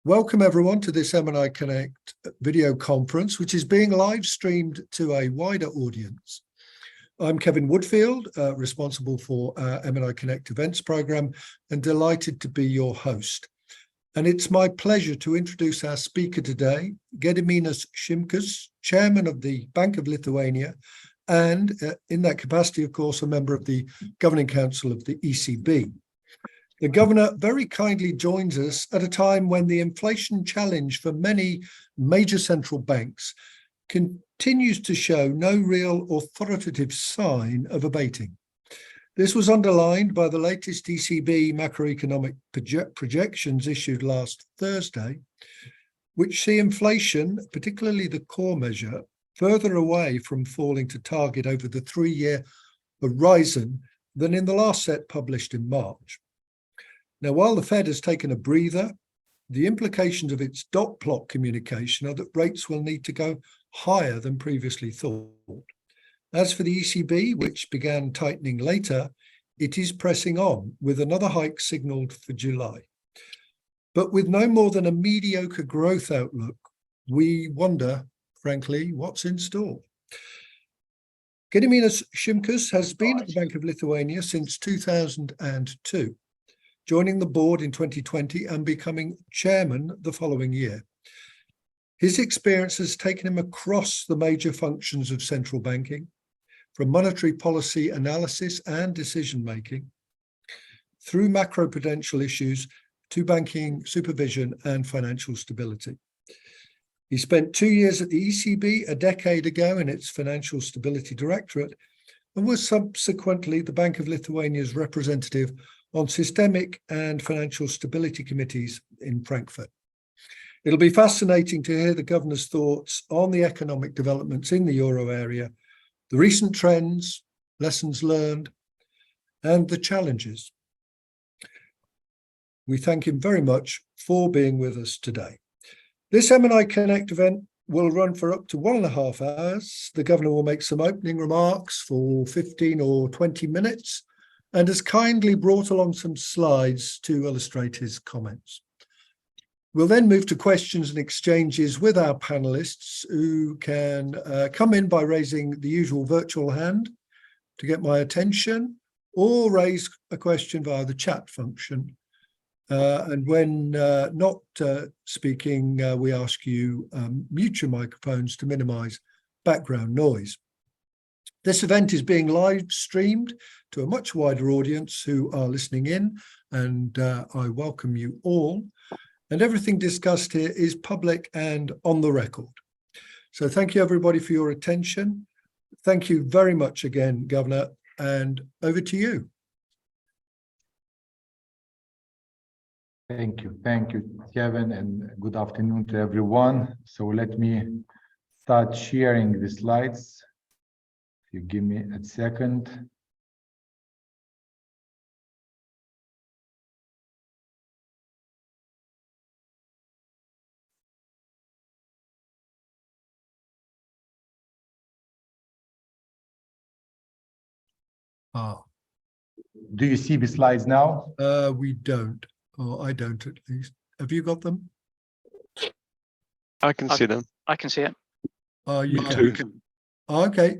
Welcome everyone to this MNI Connect video conference, which is being live streamed to a wider audience. I'm Kevin Woodfield, responsible for our MNI Connect events program, and delighted to be your host. And it's my pleasure to introduce our speaker today, Gediminas Simkus, Chairman of the Bank of Lithuania, and in that capacity, of course, a member of the Governing Council of the ECB. The Governor very kindly joins us at a time when the inflation challenge for many major central banks continues to show no real authoritative sign of abating. This was underlined by the latest ECB macroeconomic projections issued last Thursday, which see inflation, particularly the core measure, further away from falling to target over the three-year horizon than in the last set published in March. Now, while the Fed has taken a breather, the implications of its dot plot communication are that rates will need to go higher than previously thought. As for the ECB, which began tightening later, it is pressing on with another hike signaled for July. But with no more than a mediocre growth outlook, we wonder, frankly, what's in store. Gediminas Simkus has been at the Bank of Lithuania since 2002. Joining the board in 2020 and becoming chairman the following year. His experience has taken him across the major functions of central banking, from monetary policy analysis and decision-making, through macroprudential issues to banking supervision and financial stability. He spent 2 years at the ECB a decade ago in its Financial Stability Directorate and was subsequently the Bank of Lithuania's representative on systemic and financial stability committees in Frankfurt. It'll be fascinating to hear the governor's thoughts on the economic developments in the euro area, the recent trends, lessons learned, and the challenges. We thank him very much for being with us today. This MNI Connect event will run for up to 1.5 hours. The governor will make some opening remarks for 15 or 20 minutes, and has kindly brought along some slides to illustrate his comments. We'll then move to questions and exchanges with our panelists, who can come in by raising the usual virtual hand to get my attention, or raise a question via the chat function. And when not speaking, we ask you mute your microphones to minimize background noise. This event is being live streamed to a much wider audience who are listening in, and I welcome you all. And everything discussed here is public and on the record. So thank you everybody for your attention. Thank you very much again, Governor, and over to you. Thank you, Kevin, and good afternoon to everyone. So let me start sharing the slides. If you give me a second. Do you see the slides now? We don't, or I don't at least. Have you got them? I can see them. I can see it. You can. Okay,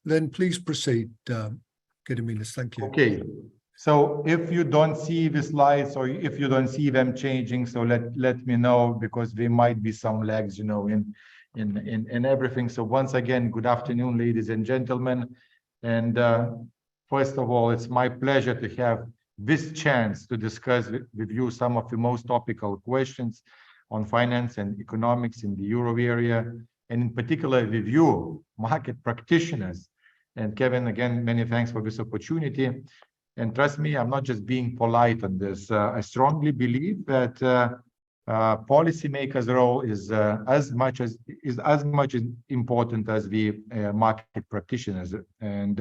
then please proceed, Gediminas. Thank you. Okay, so if you don't see the slides or if you don't see them changing, so let me know, because there might be some lags, you know, in everything. So once again, good afternoon, ladies and gentlemen. And first of all, it's my pleasure to have this chance to discuss with you some of the most topical questions on finance and economics in the euro area, and in particular with you, market practitioners. And Kevin, again, many thanks for this opportunity. And trust me, I'm not just being polite on this. I strongly believe that policymakers' role is as much important as the market practitioners. And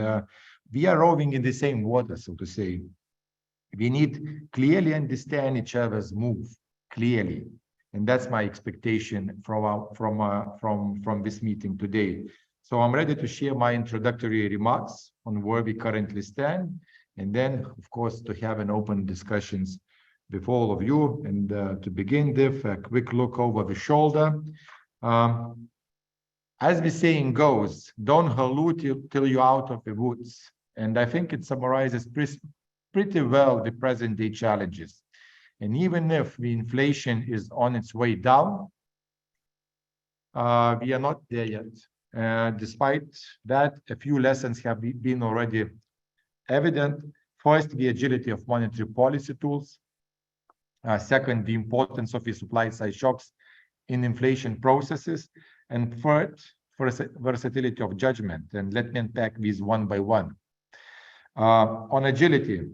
we are rowing in the same water, so to say. We need clearly understand each other's move clearly. And that's my expectation from this meeting today. So I'm ready to share my introductory remarks on where we currently stand, and then, of course, to have an open discussions with all of you. And to begin with, a quick look over the shoulder. As the saying goes, don't hallucinate till you're out of the woods. And I think it summarizes pretty well the present day challenges. And even if the inflation is on its way down, we are not there yet. Despite that, a few lessons have been already evident. First, the agility of monetary policy tools. Second, the importance of the supply side shocks in inflation processes. And third, versatility of judgment. And let me unpack these one by one. On agility.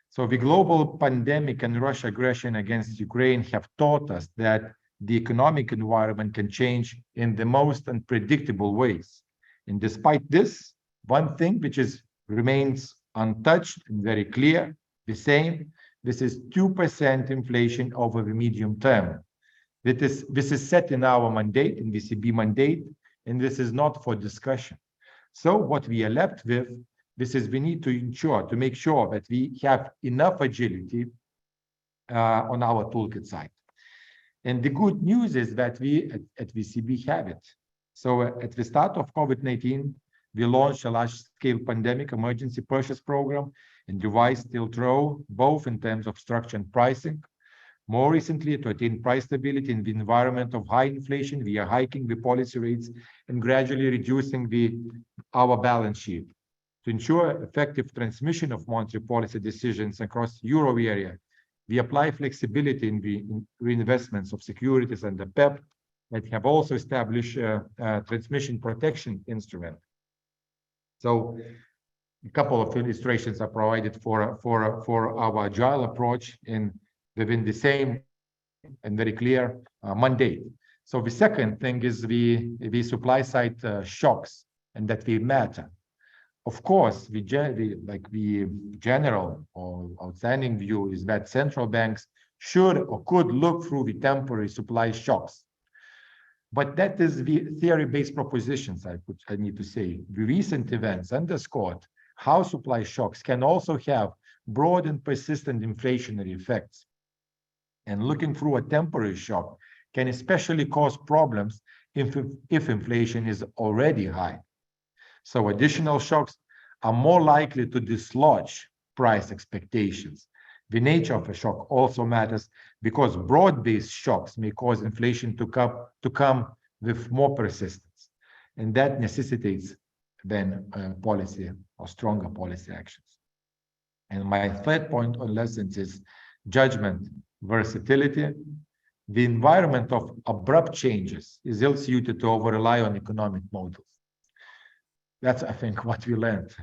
So the global pandemic and Russian aggression against Ukraine have taught us that the economic environment can change in the most unpredictable ways. And despite this, one thing which remains untouched and very clear, the same, this is 2% inflation over the medium term. This is set in our mandate, in the ECB mandate, and this is not for discussion. So what we are left with, this is we need to make sure that we have enough agility on our toolkit side. And the good news is that we at ECB have it. So at the start of COVID-19, we launched a large-scale pandemic emergency purchase program and revised TLTRO, both in terms of structure and pricing. More recently, to attain price stability in the environment of high inflation, we are hiking the policy rates and gradually reducing our balance sheet. To ensure effective transmission of monetary policy decisions across Euro area, we apply flexibility in the reinvestments of securities and the PEP that have also established a transmission protection instrument. So a couple of illustrations are provided for our agile approach within the same and very clear mandate. So the second thing is the supply side shocks, and that they matter. Of course, the general or outstanding view is that central banks should or could look through the temporary supply shocks. But that is the theory-based propositions, I need to say. The recent events underscored how supply shocks can also have broad and persistent inflationary effects. And looking through a temporary shock can especially cause problems if inflation is already high. So additional shocks are more likely to dislodge price expectations. The nature of a shock also matters because broad-based shocks may cause inflation to come with more persistence. And that necessitates then policy or stronger policy actions. And my third point on lessons is judgment, versatility. The environment of abrupt changes is ill-suited to over-rely on economic models. That's, I think, what we learned.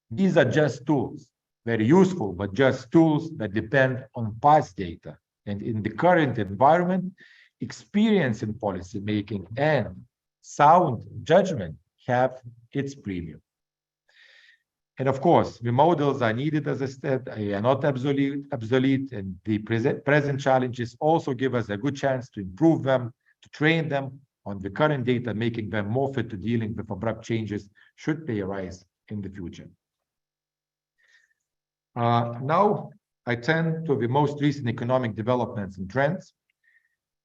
These are just tools, very useful, but just tools that depend on past data. And in the current environment, experience in policy making and sound judgment have its premium. And of course, the models are needed, as I said, they are not obsolete, and the present challenges also give us a good chance to improve them, to train them on the current data, making them more fit to dealing with abrupt changes should they arise in the future. Now, I turn to the most recent economic developments and trends.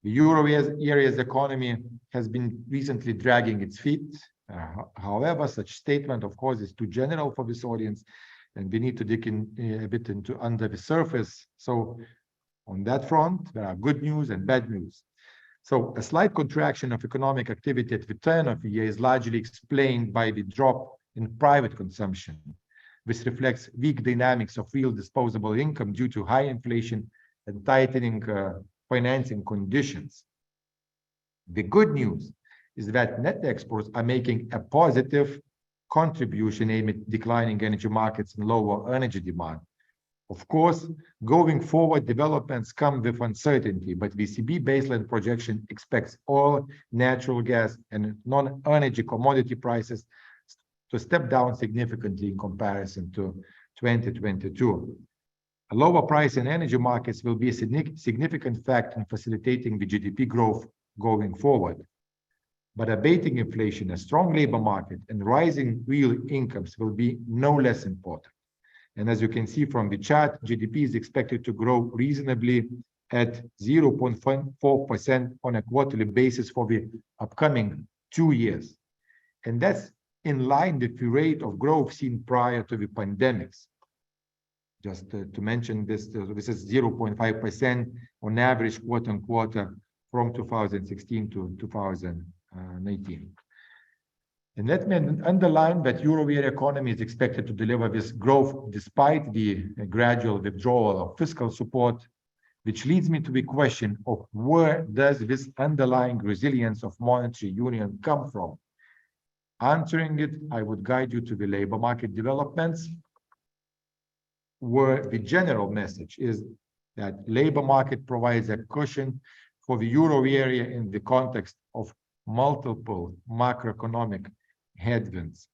The Euro area's economy has been recently dragging its feet. However, such statement, of course, is too general for this audience, and we need to dig in a bit into under the surface. So on that front, there are good news and bad news. So a slight contraction of economic activity at the turn of the year is largely explained by the drop in private consumption. This reflects weak dynamics of real disposable income due to high inflation and tightening financing conditions. The good news is that net exports are making a positive contribution amid declining energy markets and lower energy demand. Of course, going forward, developments come with uncertainty, but the ECB baseline projection expects oil, natural gas, and non-energy commodity prices to step down significantly in comparison to 2022. A lower price in energy markets will be a significant factor in facilitating the GDP growth going forward. But abating inflation, a strong labor market, and rising real incomes will be no less important. And as you can see from the chart, GDP is expected to grow reasonably at 0.4% on a quarterly basis for the upcoming 2 years. And that's in line with the rate of growth seen prior to the pandemics. Just to mention this, this is 0.5% on average quarter on quarter from 2016 to 2019. And let me underline that Euro area economy is expected to deliver this growth despite the gradual withdrawal of fiscal support, which leads me to the question of where does this underlying resilience of monetary union come from? Answering it, I would guide you to the labor market developments, where the general message is that labor market provides a cushion for the Euro area in the context of multiple macroeconomic headwinds.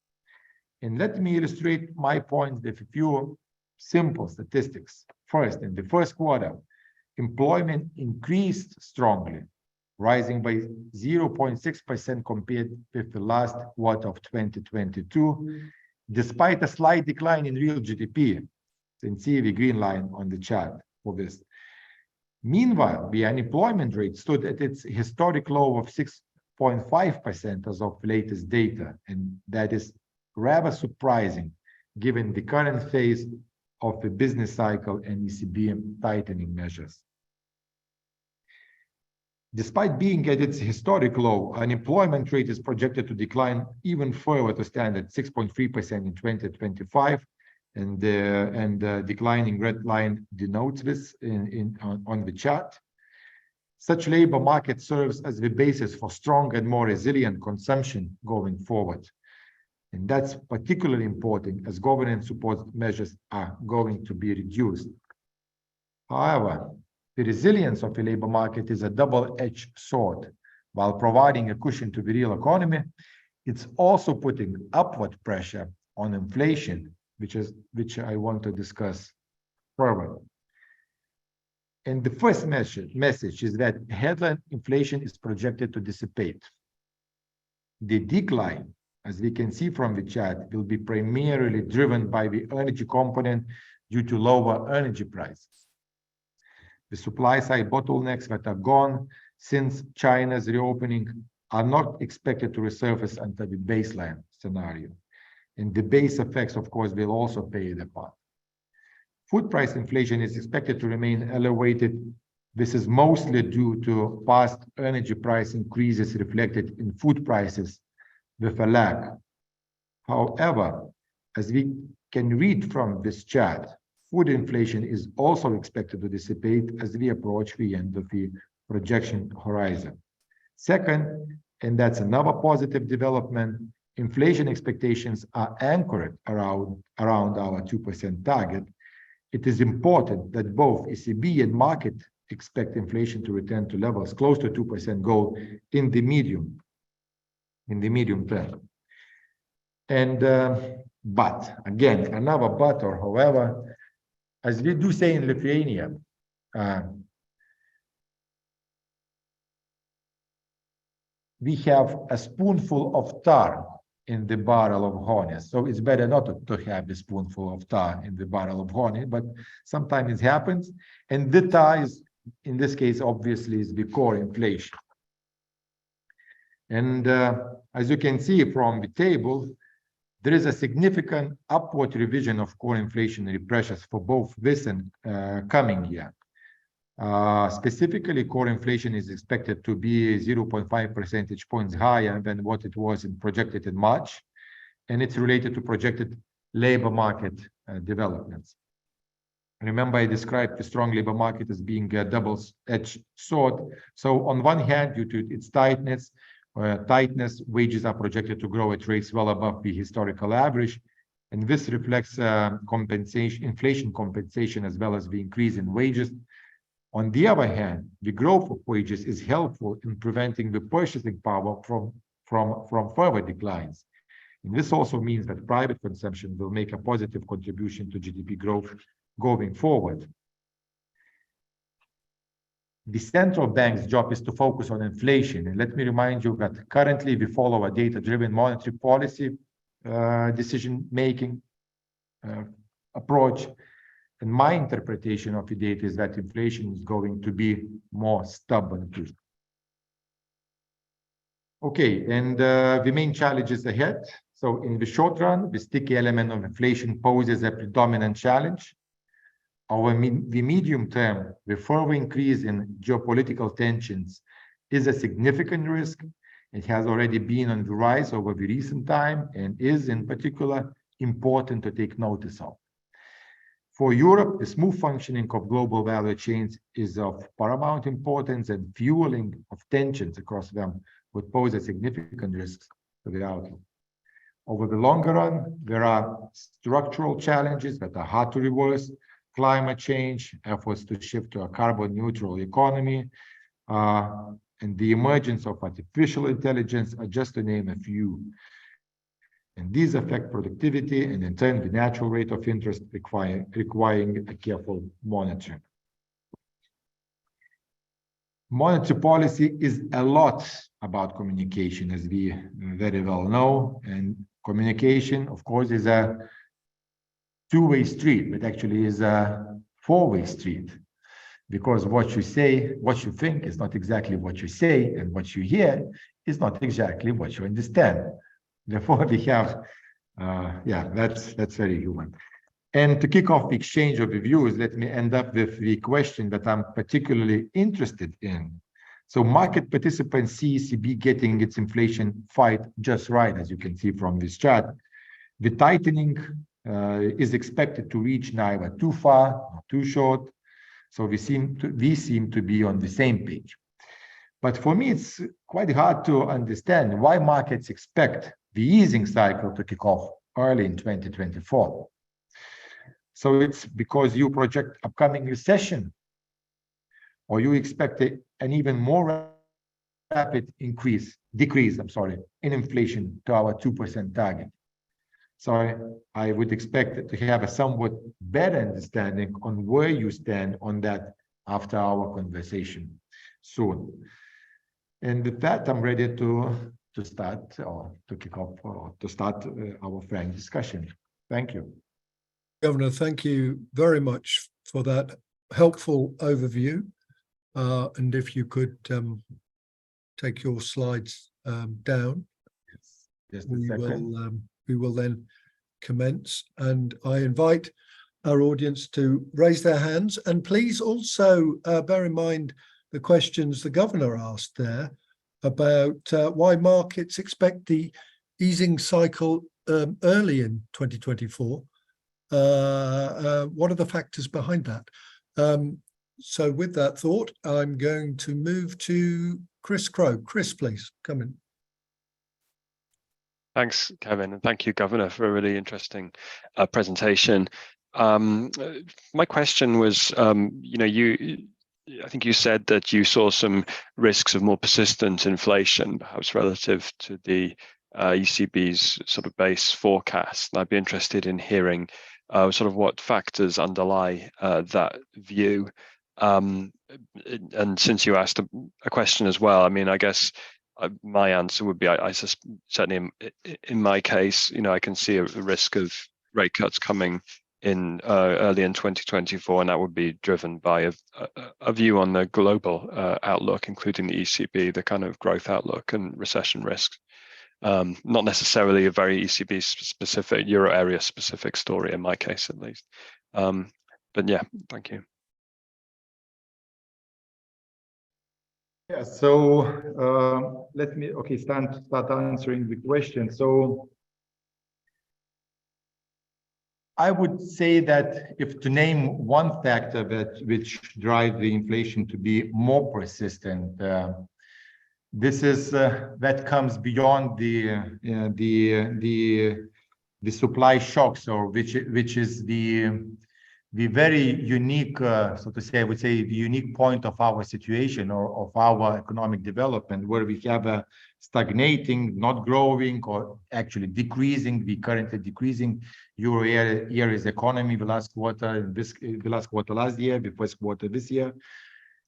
And let me illustrate my point with a few simple statistics. First, in the first quarter, employment increased strongly, rising by 0.6% compared with the last quarter of 2022, despite a slight decline in real GDP. You can see the green line on the chart for this. Meanwhile, the unemployment rate stood at its historic low of 6.5% as of latest data, and that is rather surprising given the current phase of the business cycle and ECB tightening measures. Despite being at its historic low, unemployment rate is projected to decline even further to stand at 6.3% in 2025, and the declining red line denotes this on the chart. Such labor market serves as the basis for strong and more resilient consumption going forward. And that's particularly important as government support measures are going to be reduced. However, the resilience of the labor market is a double-edged sword. While providing a cushion to the real economy, it's also putting upward pressure on inflation, which I want to discuss further. And the first message is that headline inflation is projected to dissipate. The decline, as we can see from the chart, will be primarily driven by the energy component due to lower energy prices. The supply side bottlenecks that are gone since China's reopening are not expected to resurface until the baseline scenario. And the base effects, of course, will also play their part. Food price inflation is expected to remain elevated. This is mostly due to past energy price increases reflected in food prices with a lag. However, as we can read from this chart, food inflation is also expected to dissipate as we approach the end of the projection horizon. Second, and that's another positive development, inflation expectations are anchored around our 2% target. It is important that both ECB and market expect inflation to return to levels close to 2% goal in the medium term. And but again, another but or however, as we do say in Lithuania, we have a spoonful of tar in the barrel of honey. So it's better not to have the spoonful of tar in the barrel of honey, but sometimes it happens. And the tar is, in this case, obviously is the core inflation. And as you can see from the table, there is a significant upward revision of core inflationary pressures for both this and coming year. Specifically, core inflation is expected to be 0.5 percentage points higher than what it was projected in March, and it's related to projected labor market developments. Remember, I described the strong labor market as being a double-edged sword. So on one hand, due to its tightness, wages are projected to grow at rates well above the historical average, and this reflects inflation compensation as well as the increase in wages. On the other hand, the growth of wages is helpful in preventing the purchasing power from further declines. And this also means that private consumption will make a positive contribution to GDP growth going forward. The central bank's job is to focus on inflation. And let me remind you that currently we follow a data-driven monetary policy decision-making approach. And my interpretation of the data is that inflation is going to be more stubborn too. Okay, and the main challenges ahead. So in the short run, the sticky element of inflation poses a predominant challenge. The medium term, the further increase in geopolitical tensions is a significant risk. It has already been on the rise over the recent time and is in particular important to take notice of. For Europe, the smooth functioning of global value chains is of paramount importance, and fueling of tensions across them would pose a significant risk to the outlook. Over the longer run, there are structural challenges that are hard to reverse: climate change, efforts to shift to a carbon neutral economy, and the emergence of artificial intelligence are just to name a few. And these affect productivity and in turn the natural rate of interest, requiring a careful monitoring. Monetary policy is a lot about communication, as we very well know, and communication, of course, is a two-way street, but actually is a four-way street, because what you say, what you think is not exactly what you say, and what you hear is not exactly what you understand. Therefore, we have, that's very human. And to kick off the exchange of the views, let me end up with the question that I'm particularly interested in. So market participants see ECB getting its inflation fight just right, as you can see from this chart. The tightening is expected to reach neither too far nor too short. So we seem to be on the same page. But for me, it's quite hard to understand why markets expect the easing cycle to kick off early in 2024. So it's because you project upcoming recession, or you expect an even more rapid decrease in inflation to our 2% target. So I would expect to have a somewhat better understanding on where you stand on that after our conversation soon. And with that, I'm ready to start, or to kick off, or to start our frank discussion. Thank you. Governor, thank you very much for that helpful overview. And if you could take your slides down, Just we will then commence. And I invite our audience to raise their hands. And please also bear in mind the questions the governor asked there about why markets expect the easing cycle early in 2024. What are the factors behind that? So with that thought, I'm going to move to Chris Crow. Chris, please come in. Thanks, Kevin, and thank you, Governor, for a really interesting presentation. My question was, I think you said that you saw some risks of more persistent inflation, perhaps relative to the ECB's sort of base forecast. And I'd be interested in hearing sort of what factors underlie that view. And since you asked a question as well, I mean, I guess my answer would be, certainly in my case, I can see a risk of rate cuts coming in early in 2024, and that would be driven by a view on the global outlook, including the ECB, the kind of growth outlook and recession risks. Not necessarily a very ECB specific, Euro area specific story in my case, at least. But yeah, thank you. Yeah, so let me start answering the question. So I would say that if to name one factor which drives the inflation to be more persistent, this is that comes beyond the supply shocks, or which is the very unique, so to say, I would say, the unique point of our situation, or of our economic development, where we have a stagnating, not growing, or actually decreasing, the currently decreasing Euro area's economy the last quarter, the last quarter last year, the first quarter this year.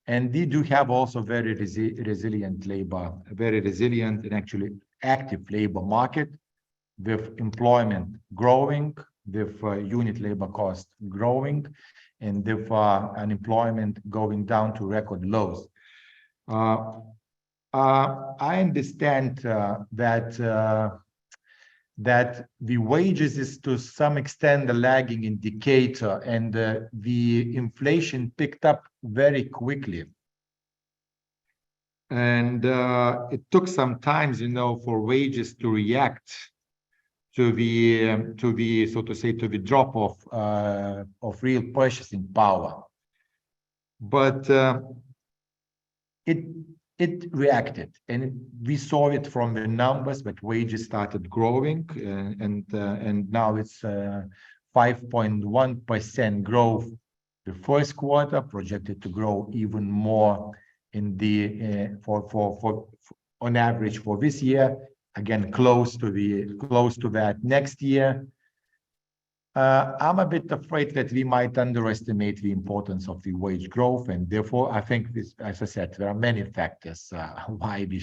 And we do have also very resilient labor, a very resilient and actually active labor market, with employment growing, with unit labor cost growing and with unemployment going down to record lows. I understand that the wages is to some extent the lagging indicator, and the inflation picked up very quickly. And it took some time, for wages to react to the so to say to the drop of real purchasing power. But it reacted, and we saw it from the numbers that wages started growing, and now it's 5.1% growth the first quarter, projected to grow even more in the for on average for this year, again close to that next year. I'm a bit afraid that we might underestimate the importance of the wage growth, and therefore I think this, as I said, there are many factors why we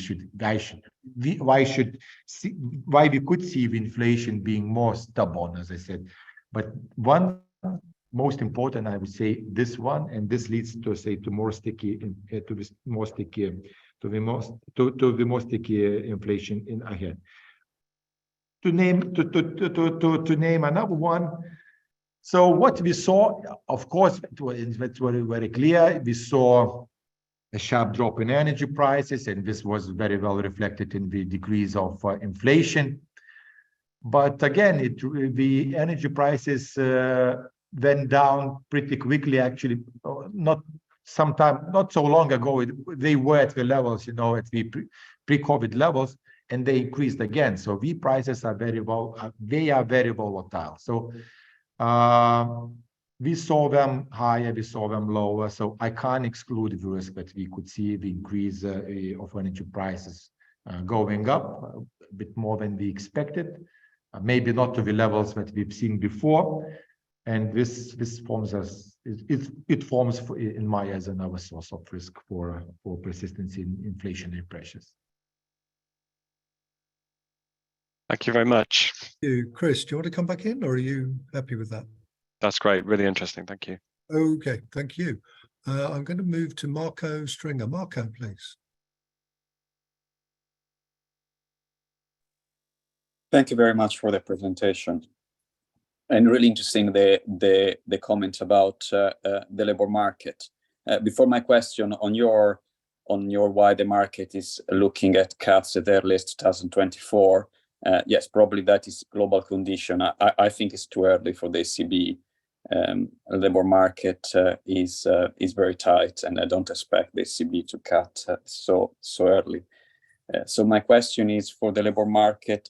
could see the inflation being more stubborn, as I said. But one most important, I would say, this one, and this leads to the more sticky inflation in ahead. To name another one. So what we saw, of course, it's very, very clear. We saw a sharp drop in energy prices, and this was very well reflected in the decrease of inflation. But again, the energy prices went down pretty quickly. Actually, not so long ago, they were at the levels, at the pre-COVID levels, and they increased again. So the prices are very volatile. So we saw them higher, we saw them lower. So I can't exclude the risk that we could see the increase of energy prices going up a bit more than we expected, maybe not to the levels that we've seen before. And this forms in my eyes another source of risk for persistency in inflationary pressures. Thank you very much. Chris, do you want to come back in, or are you happy with that? That's great. Really interesting. Thank you. Okay, thank you. I'm going to move to Marco Stringer. Marco, please. Thank you very much for the presentation. And really interesting the comments about the labor market. Before my question on your why the market is looking at cuts at earliest 2024. Yes, probably that is global condition. I think it's too early for the ECB. Labor market is very tight, and I don't expect the ECB to cut so early. So my question is for the labor market.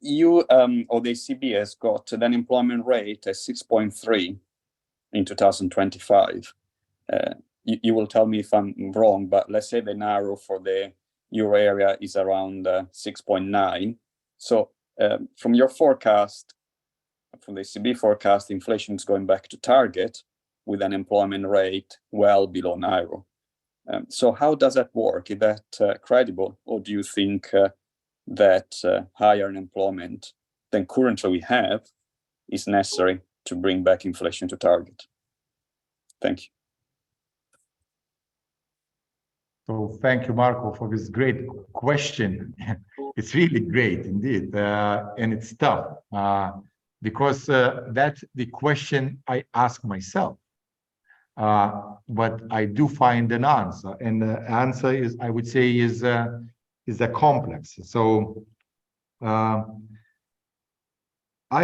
You or the ECB has got an unemployment rate at 6.3 in 2025. You will tell me if I'm wrong, but let's say the narrow for the euro area is around 6.9. So from your forecast, from the ECB forecast, inflation is going back to target with an unemployment rate well below 0. So how does that work? Is that credible, or do you think that higher unemployment than currently we have is necessary to bring back inflation to target? Thank you. So thank you, Marco, for this great question. It's really great indeed, and it's tough because that's the question I ask myself. But I do find an answer, and the answer is, I would say, is a complex. So I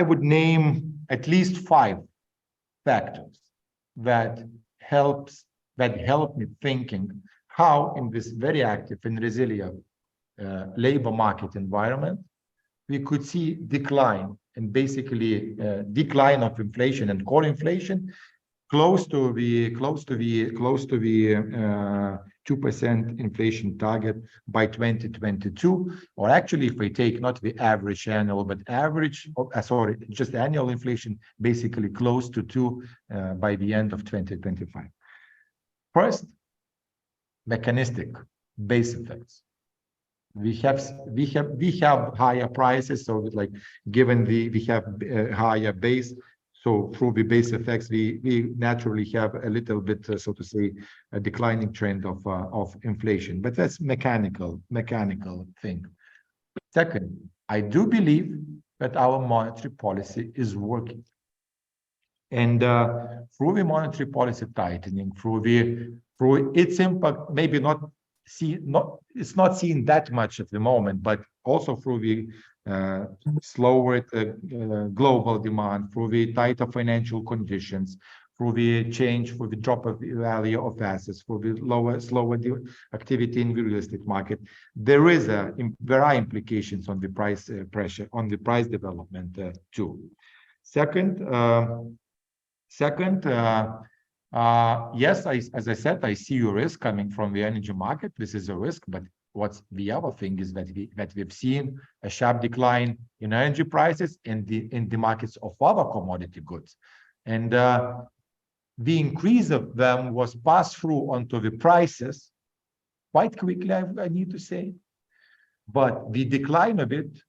would name at least 5 factors that help me thinking how in this very active and resilient labor market environment we could see decline, and basically decline of inflation and core inflation close to the 2% inflation target by 2022, or actually if we take not the average annual but just annual inflation, basically close to 2 by the end of 2025. First, mechanistic base effects. we have higher prices, so like given we have a higher base, so through the base effects we naturally have a little bit so to say a declining trend of inflation, but that's mechanical thing. Second, I do believe that our monetary policy is working, and through the monetary policy tightening, through its impact, maybe it's not seen that much at the moment, but also through the slower global demand, through the tighter financial conditions, through the change, for the drop of the value of assets, for the slower activity in the real estate market, there are implications on the price pressure, on the price development too. Second, yes, as I said, I see a risk coming from the energy market. This is a risk, but what's the other thing is that we've seen a sharp decline in energy prices in the markets of other commodity goods, and the increase of them was passed through onto the prices quite quickly, I need to say, but the decline of it.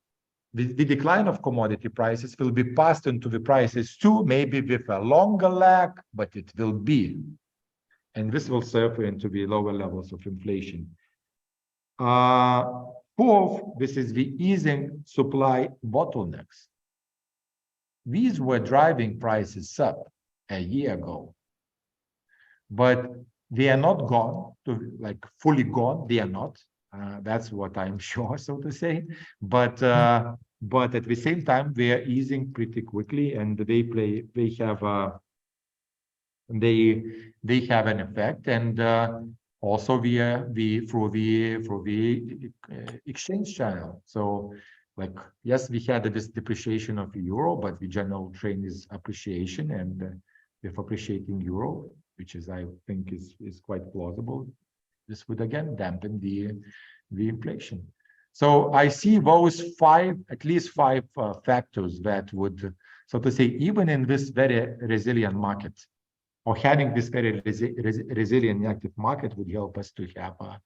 The decline of commodity prices will be passed into the prices too, maybe with a longer lag, but it will be. And this will serve into the lower levels of inflation. Fourth, this is the easing supply bottlenecks. These were driving prices up a year ago, but they are not gone, fully gone, they are not. That's what I'm sure, so to say. But at the same time, they are easing pretty quickly, and they have an effect, and also through the exchange channel. So, yes, we had this depreciation of the euro, but the general trend is appreciation, and with appreciating euro, which I think is quite plausible, this would again dampen the inflation. So I see those at least five factors that would, so to say, even in this very resilient market, or having this very resilient active market, would help us to have a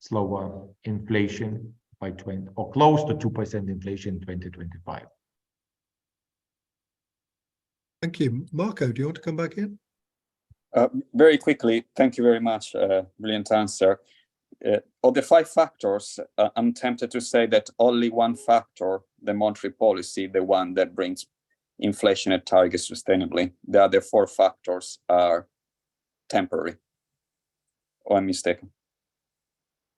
slower inflation by 20 or close to 2% inflation in 2025. Thank you. Marco, do you want to come back in? Very quickly, thank you very much. Brilliant answer. Of the five factors, I'm tempted to say that only one factor, the monetary policy, the one that brings inflation at target sustainably. The other four factors are temporary. Or I'm mistaken?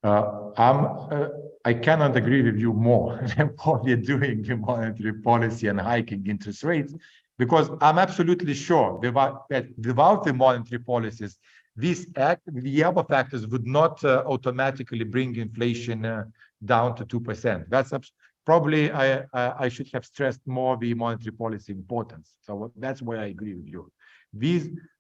I cannot agree with you more than only doing the monetary policy and hiking interest rates, because I'm absolutely sure that without the monetary policies, the other factors would not automatically bring inflation down to 2%. That's probably I should have stressed more the monetary policy importance. So that's where I agree with you.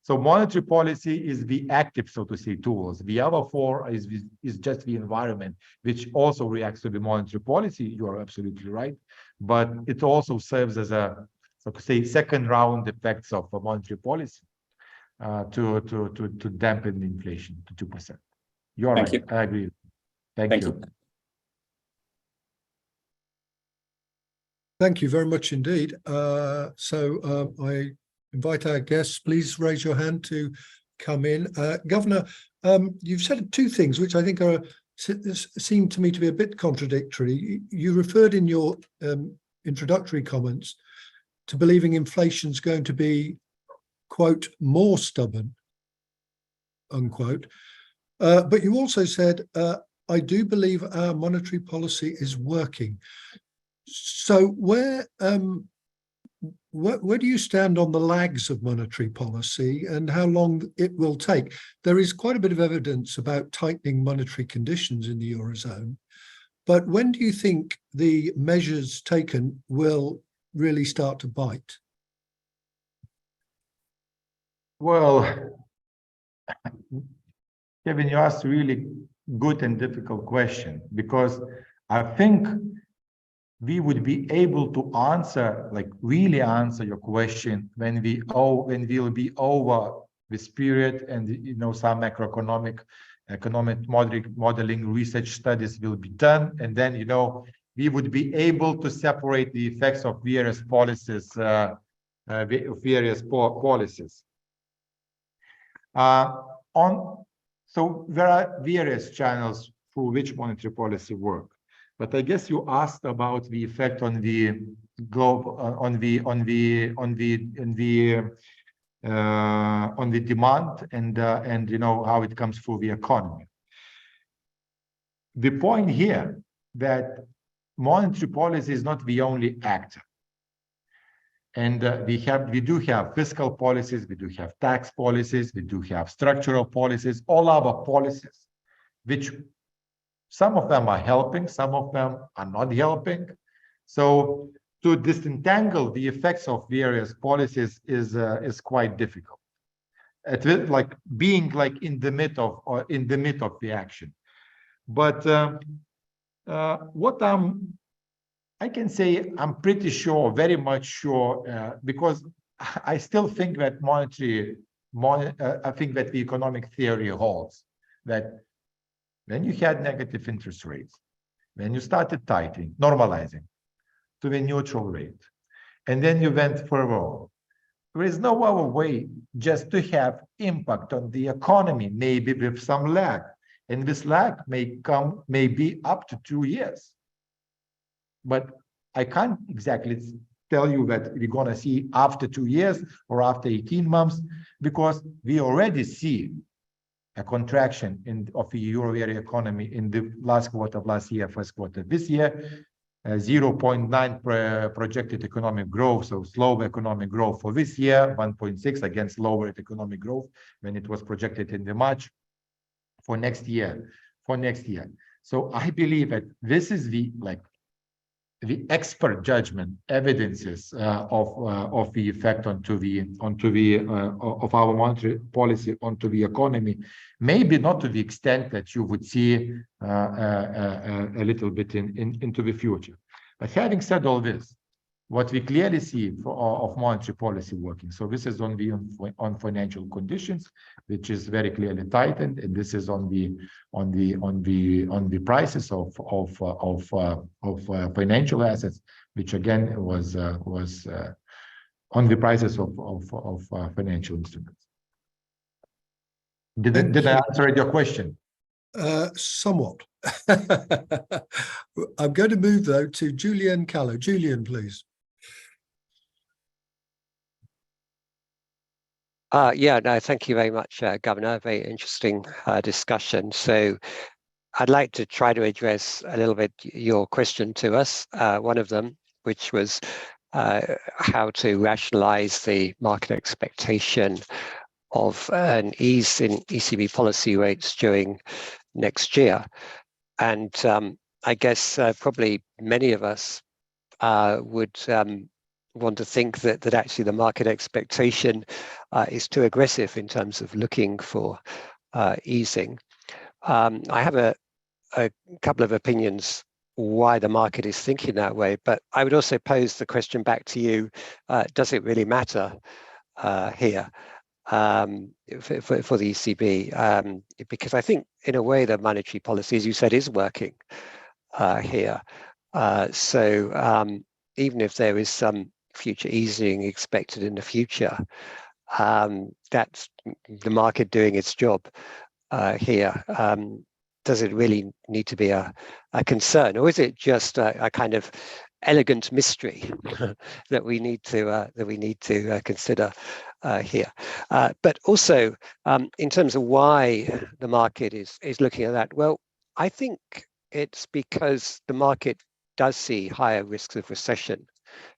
So monetary policy is the active, so to say, tools. The other four is just the environment, which also reacts to the monetary policy. You are absolutely right, but it also serves as a, so to say, second round effects of a monetary policy to dampen the inflation to 2%. You're right. I agree. Thank you. Thank you very much indeed. So I invite our guests, please raise your hand to come in. Governor, you've said two things which I think seem to me to be a bit contradictory. You referred in your introductory comments to believing inflation's going to be, quote, more stubborn, unquote. But you also said, I do believe our monetary policy is working. So where do you stand on the lags of monetary policy and how long it will take? There is quite a bit of evidence about tightening monetary conditions in the Eurozone, but when do you think the measures taken will really start to bite? Well, Kevin, you asked a really good and difficult question, because I think we would be able to answer, really answer your question when we'll be over this period and, some macroeconomic economic modeling research studies will be done, and then we would be able to separate the effects of various policies. So there are various channels through which monetary policy work, but I guess you asked about the effect on the globe, on the demand and how it comes through the economy. The point here that monetary policy is not the only actor. And we do have fiscal policies, we do have tax policies, we do have structural policies, all other policies, which some of them are helping, some of them are not helping. So to disentangle the effects of various policies is quite difficult. It's like being like in the mid of the action. But what I can say, I'm pretty sure, very much sure, because I still think that I think that the economic theory holds that when you had negative interest rates, when you started tightening, normalizing to the neutral rate, and then you went further, there is no other way just to have impact on the economy, maybe with some lag. And this lag may be up to 2 years. But I can't exactly tell you that we're going to see after 2 years or after 18 months, because we already see a contraction of the euro area economy in the last quarter of last year, first quarter this year, 0.9 projected economic growth, so slow economic growth for this year, 1.6 against lower economic growth when it was projected in the March for next year. So I believe that this is the expert judgment evidences of the effect of our monetary policy onto the economy, maybe not to the extent that you would see a little bit into the future. But having said all this, what we clearly see of monetary policy working, so this is on financial conditions, which is very clearly tightened, and this is on the prices of financial assets, which again was on the prices of financial instruments. Did I answer your question? Somewhat. I'm going to move though to Julian Callow. Julian, please. Yeah, no, thank you very much, Governor. Very interesting discussion. So I'd like to try to address a little bit your question to us, one of them, which was how to rationalize the market expectation of an ease in ECB policy rates during next year. And I guess probably many of us would want to think that actually the market expectation is too aggressive in terms of looking for easing. I have a couple of opinions why the market is thinking that way, but I would also pose the question back to you, does it really matter here for the ECB? Because I think in a way the monetary policy, as you said, is working here. So even if there is some future easing expected in the future, that's the market doing its job here. Does it really need to be a concern, or is it just a kind of elegant mystery that we need to consider here? But also in terms of why the market is looking at that, well, I think it's because the market does see higher risks of recession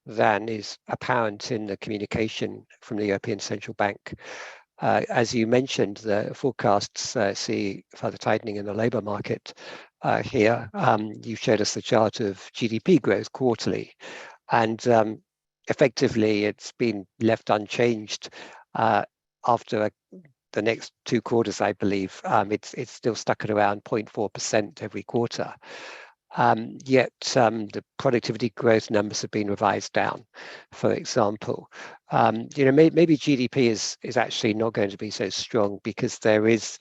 than is apparent in the communication from the European Central Bank. As you mentioned, the forecasts see further tightening in the labour market here. You showed us the chart of GDP growth quarterly, and effectively it's been left unchanged after the next 2 quarters, I believe. It's still stuck at around 0.4% every quarter. Yet the productivity growth numbers have been revised down, for example. Maybe GDP is actually not going to be so strong because there is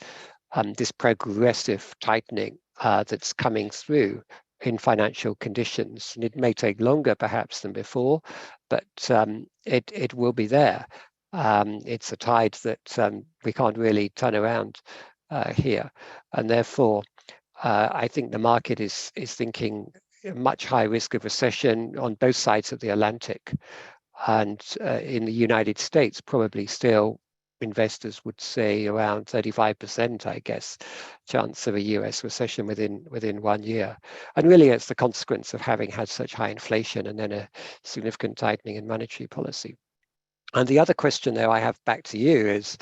this progressive tightening that's coming through in financial conditions. And it may take longer perhaps than before, but it will be there. It's a tide that we can't really turn around here. And therefore, I think the market is thinking a much high risk of recession on both sides of the Atlantic. And in the United States, probably still investors would say around 35%, I guess, chance of a US recession within 1 year. And really it's the consequence of having had such high inflation and then a significant tightening in monetary policy. And the other question there I have back to you is,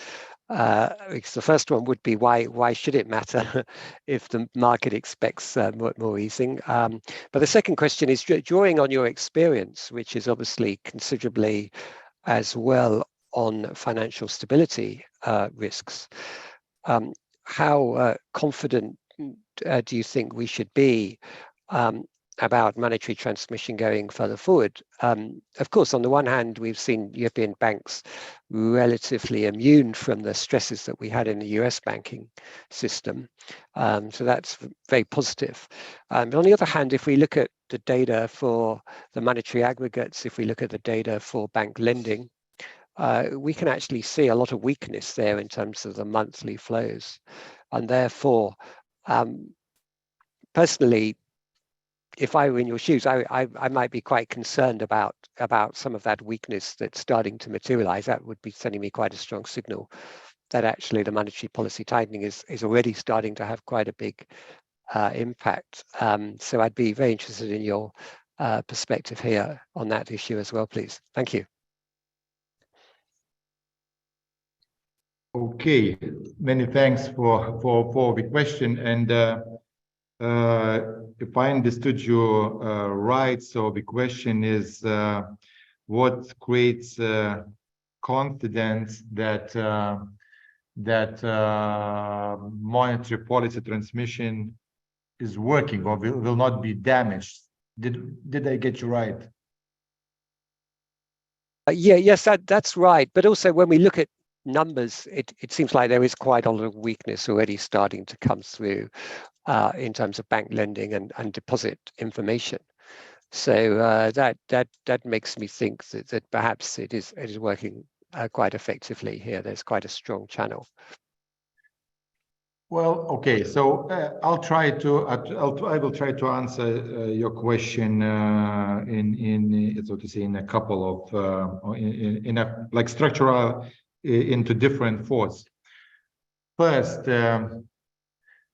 because the first one would be why should it matter if the market expects more easing? But the second question is, drawing on your experience, which is obviously considerably as well on financial stability risks, how confident do you think we should be about monetary transmission going further forward? Of course, on the one hand, we've seen European banks relatively immune from the stresses that we had in the US banking system. So that's very positive. But on the other hand, if we look at the data for the monetary aggregates, if we look at the data for bank lending, we can actually see a lot of weakness there in terms of the monthly flows. And therefore, personally, if I were in your shoes, I might be quite concerned about some of that weakness that's starting to materialize. That would be sending me quite a strong signal that actually the monetary policy tightening is already starting to have quite a big impact. So I'd be very interested in your perspective here on that issue as well, please. Thank you. Okay, many thanks for the question. And if I understood you right, so the question is what creates confidence that monetary policy transmission is working or will not be damaged? Did I get you right? Yes, that's right. But also when we look at numbers, it seems like there is quite a lot of weakness already starting to come through in terms of bank lending and deposit information. So that makes me think that perhaps it is working quite effectively here. There's quite a strong channel. Well, okay. So I will try to answer your question in so to say in a couple of in a like structural into different thoughts. First,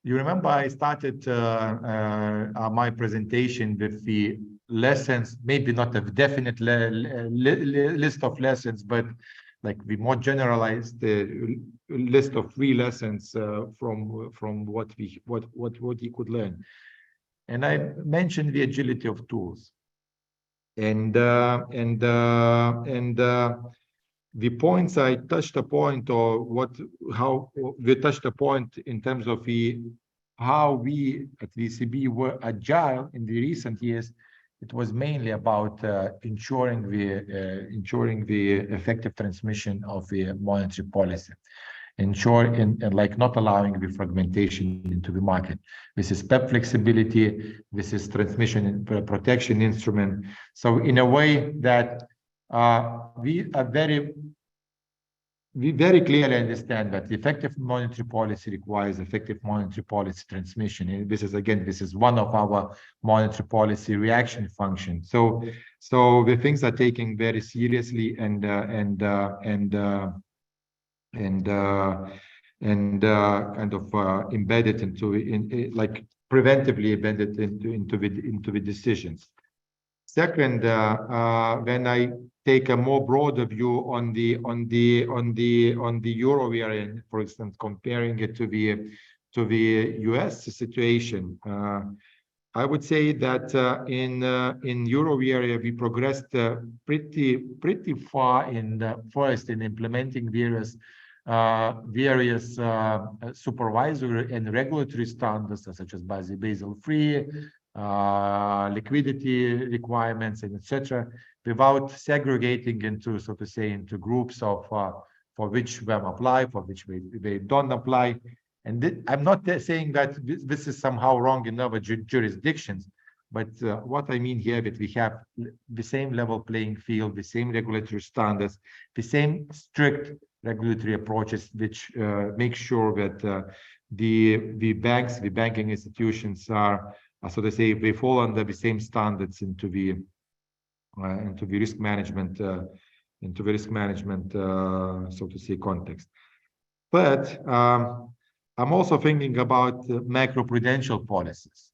you remember I started my presentation with the lessons, maybe not a definite list of lessons, but like the more generalized list of 3 lessons from what you could learn. And I mentioned the agility of tools, and the points I touched a point, or how we touched a point in terms of how we at the ECB were agile in the recent years. It was mainly about ensuring the effective transmission of the monetary policy, and like not allowing the fragmentation into the market. This is PEP flexibility. This is transmission and protection instrument. So in a way that we very clearly understand that effective monetary policy requires effective monetary policy transmission. And this is one of our monetary policy reaction functions. So the things are taken very seriously and kind of embedded like preventively embedded into the decisions. Second, when I take a more broader view on the euro area, for instance, comparing it to the US situation, I would say that in euro area we progressed pretty far first in implementing various supervisory and regulatory standards such as Basel III, liquidity requirements, and etc., without segregating into, so to say, into groups of for which them apply, for which they don't apply. And I'm not saying that this is somehow wrong in other jurisdictions, but what I mean here that we have the same level playing field, the same regulatory standards, the same strict regulatory approaches, which make sure that the banks, the banking institutions are, so to say, they fall under the same standards into the risk management, so to say, context. But I'm also thinking about macroprudential policies.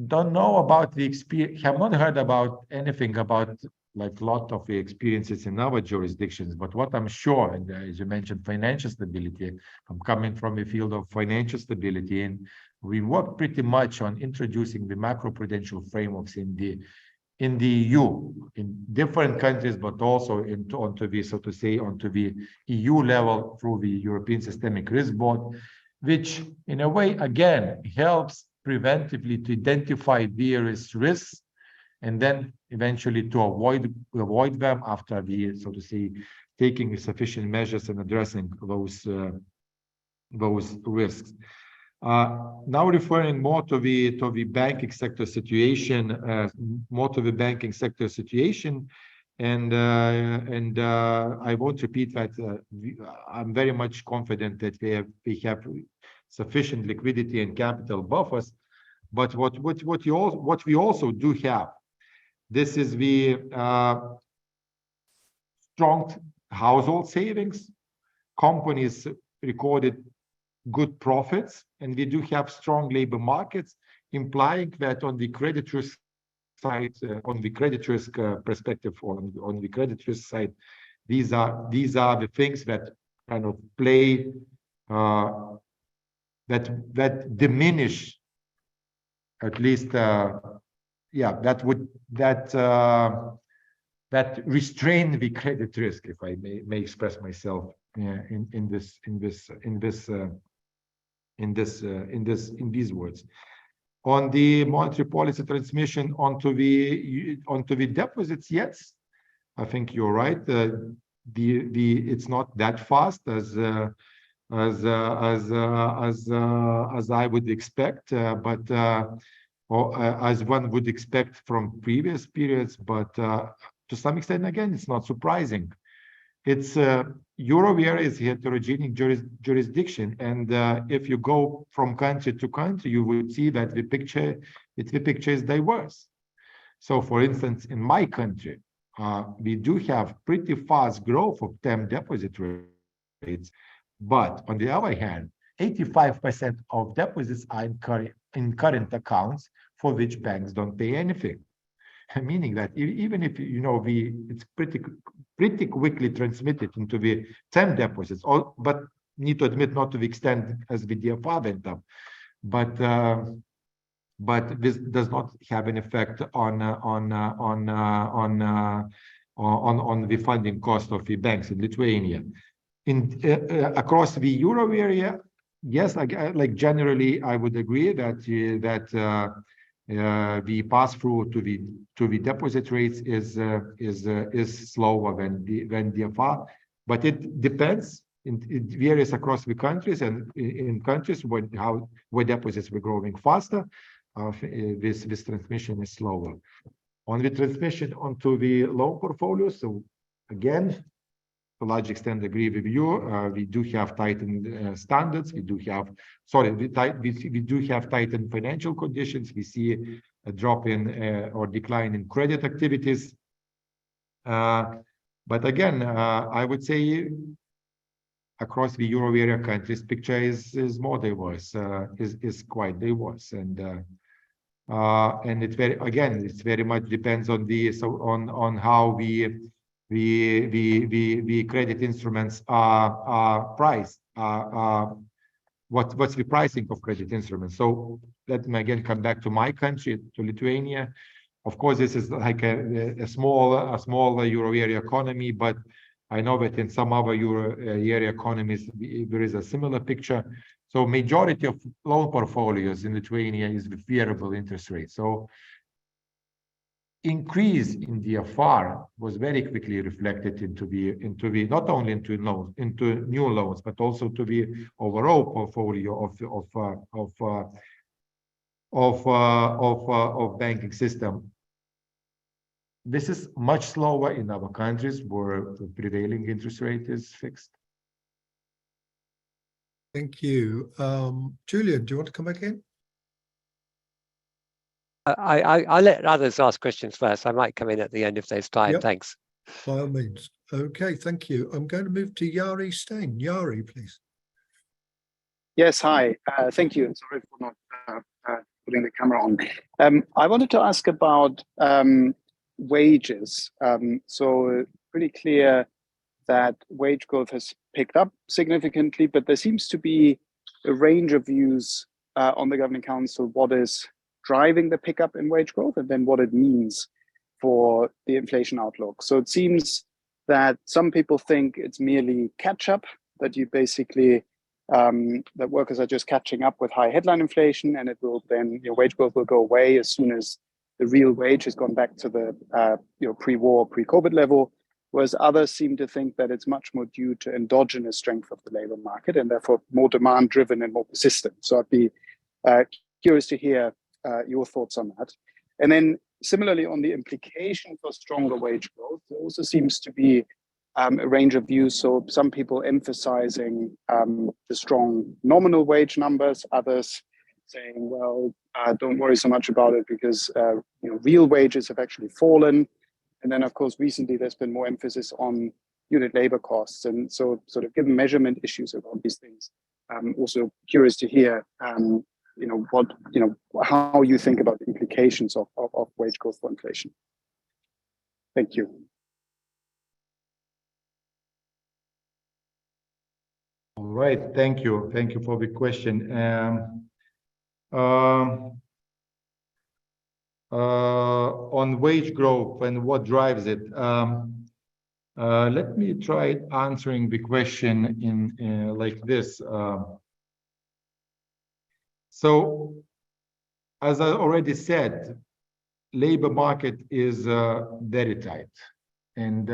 Don't know about the experience, have not heard about anything about like a lot of the experiences in our jurisdictions, but what I'm sure, and as you mentioned, financial stability, I'm coming from the field of financial stability, and we work pretty much on introducing the macroprudential frameworks in the EU, in different countries, but also onto the, so to say, onto the EU level through the European Systemic Risk Board, which in a way, again, helps preventively to identify various risks and then eventually to avoid them after the, so to say, taking sufficient measures and addressing those risks. Now referring more to the banking sector situation, and I won't repeat that. I'm very much confident that we have sufficient liquidity and capital buffers. But what we also do have, this is the strong household savings. Companies recorded good profits, and we do have strong labor markets, implying that on the credit risk side, on the credit risk perspective, on the credit risk side, these are the things that kind of play that diminish, at least that restrain the credit risk, if I may express myself in these words. On the monetary policy transmission onto the deposits, yes, I think you're right. It's not that fast as I would expect, but as one would expect from previous periods. But to some extent, again, it's not surprising. It's Euro area is a heterogeneous jurisdiction, and if you go from country to country, you would see that the picture is diverse. So, for instance, in my country, we do have pretty fast growth of term deposit rates, but on the other hand, 85% of deposits are in current accounts for which banks don't pay anything. Meaning that even if it's pretty quickly transmitted into the term deposits, but need to admit not to the extent as the DFR went up, but this does not have an effect on the funding cost of the banks in Lithuania. Across the Euro area, yes, like generally, I would agree that the pass-through to the deposit rates is slower than DFR, but it depends. It varies across the countries, and in countries where deposits were growing faster, this transmission is slower. On the transmission onto the loan portfolios, so again, to a large extent agree with you. We do have tightened standards. We do have tightened financial conditions. We see a drop in or decline in credit activities. But again, I would say across the Euro area countries, picture is more diverse, is quite diverse, and it's very much depends on on how the credit instruments are priced. What's the pricing of credit instruments? So let me again come back to my country, to Lithuania. Of course, this is like a small Euro area economy, but I know that in some other Euro area economies there is a similar picture. So majority of loan portfolios in Lithuania is with variable interest rates. So increase in the FR was very quickly reflected into the not only into new loans, but also to the overall portfolio of banking system. This is much slower in our countries where the prevailing interest rate is fixed. Thank you. Julian, do you want to come back in? I'll let others ask questions first. I might come in at the end if there's time. Yep. Thanks. By all means. Okay, thank you. I'm going to move to Yari Stein. Yari, please. Yes, hi. Thank you. Sorry for not putting the camera on. I wanted to ask about wages. So pretty clear that wage growth has picked up significantly, but there seems to be a range of views on the Governing Council what is driving the pickup in wage growth and then what it means for the inflation outlook. So it seems that some people think it's merely catch up, that you basically that workers are just catching up with high headline inflation, and it will then wage growth will go away as soon as the real wage has gone back to the pre-war, pre-COVID level. Whereas others seem to think that it's much more due to endogenous strength of the labor market and therefore more demand driven and more persistent. So I'd be curious to hear your thoughts on that. And then similarly on the implication for stronger wage growth, there also seems to be a range of views. So some people emphasizing the strong nominal wage numbers, others saying, well, don't worry so much about it because real wages have actually fallen. And then, of course, recently there's been more emphasis on unit labor costs. And so sort of given measurement issues around these things, I'm also curious to hear how you think about the implications of wage growth for inflation. Thank you. All right, thank you for the question. On wage growth and what drives it, let me try answering the question in like this. So, as I already said, labor market is very tight, and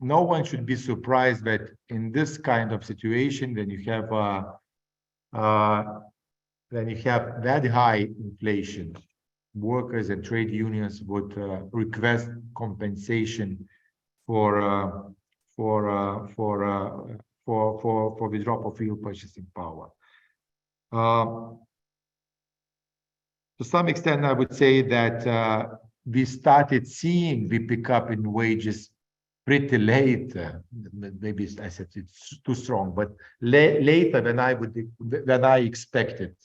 no one should be surprised that in this kind of situation, when you have that high inflation, workers and trade unions would request compensation for the drop of real purchasing power. To some extent, I would say that we started seeing the pickup in wages pretty late. Maybe I said it's too strong, but later than I expected.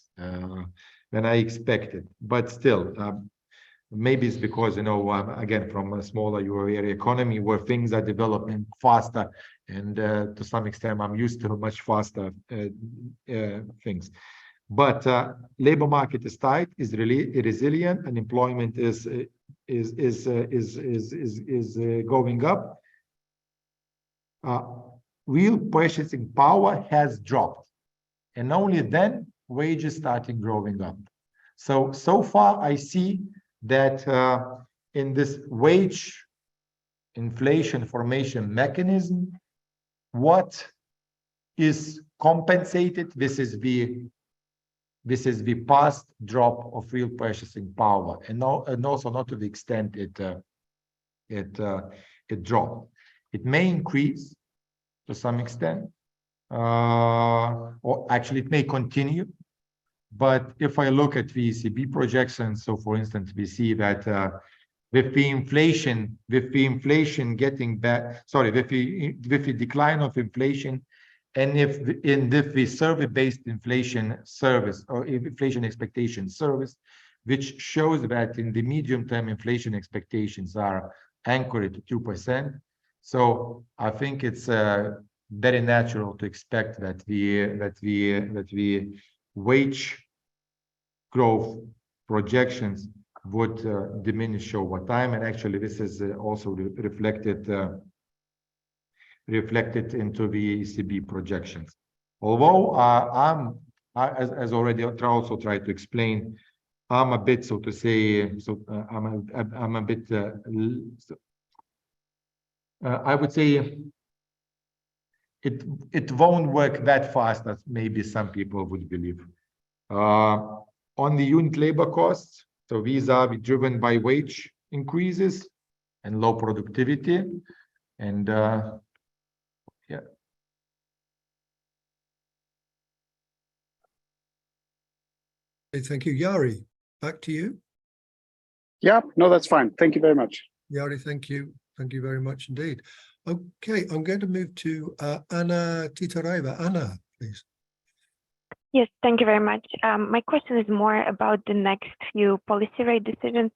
But still, maybe it's because again, from a smaller euro area economy where things are developing faster, and to some extent I'm used to much faster things. But labor market is tight, is really resilient, and employment is going up. Real purchasing power has dropped, and only then wages starting growing up. So far I see that in this wage inflation formation mechanism, what is compensated, this is the past drop of real purchasing power, and also not to the extent it dropped. It may increase to some extent, or actually it may continue. But if I look at the ECB projections, so for instance, we see that with the decline of inflation, and if the survey-based inflation service or inflation expectation service, which shows that in the medium-term inflation expectations are anchored at 2%. So I think it's very natural to expect that the wage growth projections would diminish over time, and actually this is also reflected into the ECB projections. Although as already also tried to explain, I'm a bit, so to say, I'm a bit, I would say it won't work that fast as maybe some people would believe. On the unit labor costs, so these are driven by wage increases and low productivity, and yeah. Okay, thank you. Yari, back to you. Yeah, no, that's fine. Thank you very much. Yari, thank you. Thank you very much indeed. Okay, I'm going to move to Anna Titareva. Anna, please. Yes, thank you very much. My question is more about the next few policy rate decisions.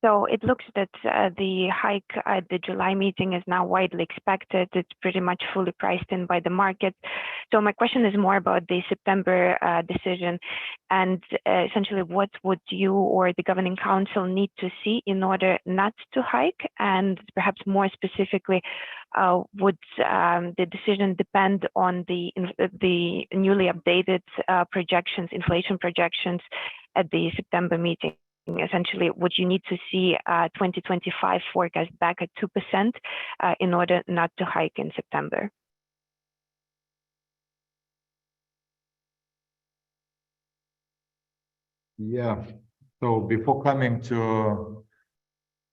So it looks that the hike at the July meeting is now widely expected. It's pretty much fully priced in by the market. So my question is more about the September decision, and essentially what would you or the governing council need to see in order not to hike? And perhaps more specifically, would the decision depend on the newly updated projections, inflation projections at the September meeting? Essentially, would you need to see 2025 forecast back at 2% in order not to hike in September? Yeah. So before coming to,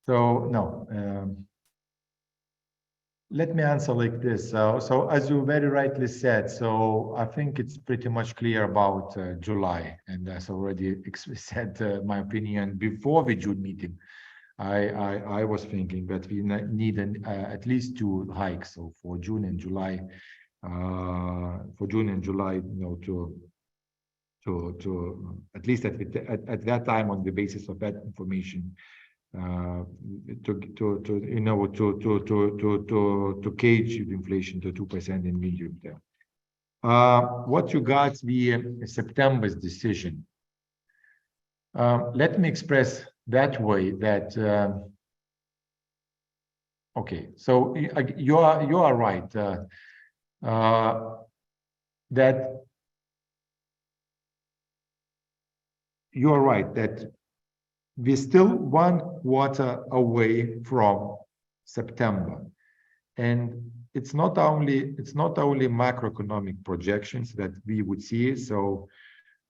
so no, let me answer like this. So as you very rightly said, so I think it's pretty much clear about July, and as already said my opinion before the June meeting. I was thinking that we need at least 2 hikes. So for June and July, you know, to at least at that time, on the basis of that information, to cage inflation to 2% in medium term. What regards the September's decision, let me express that way that okay, so you are right that you are right that we're still 1 quarter away from September, and it's not only macroeconomic projections that we would see. So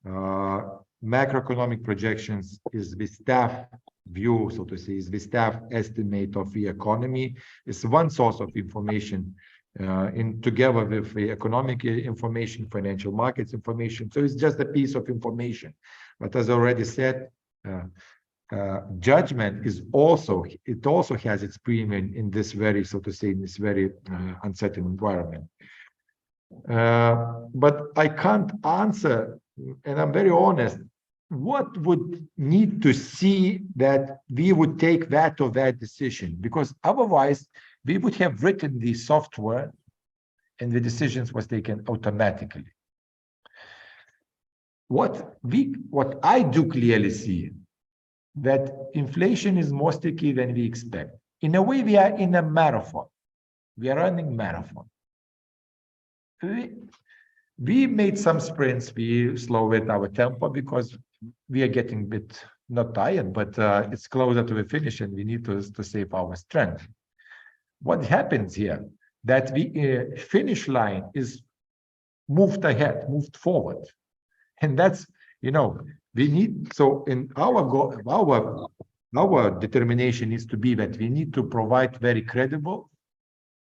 macroeconomic projections is the staff view, so to say, is the staff estimate of the economy. It's one source of information together with the economic information, financial markets information. So it's just a piece of information. But as I already said, judgment is also has its premium in this very, so to say, in this very uncertain environment. But I can't answer, and I'm very honest, what would need to see that we would take that or that decision, because otherwise we would have written the software and the decisions was taken automatically. What I do clearly see, that inflation is more sticky than we expect. In a way, we are in a marathon. We are running marathon. We made some sprints. We slowed our tempo because we are getting a bit not tired, but it's closer to the finish, and we need to save our strength. What happens here? That the finish line is moved ahead, moved forward, and that's, you know, we need, so in our determination is to be that we need to provide very credible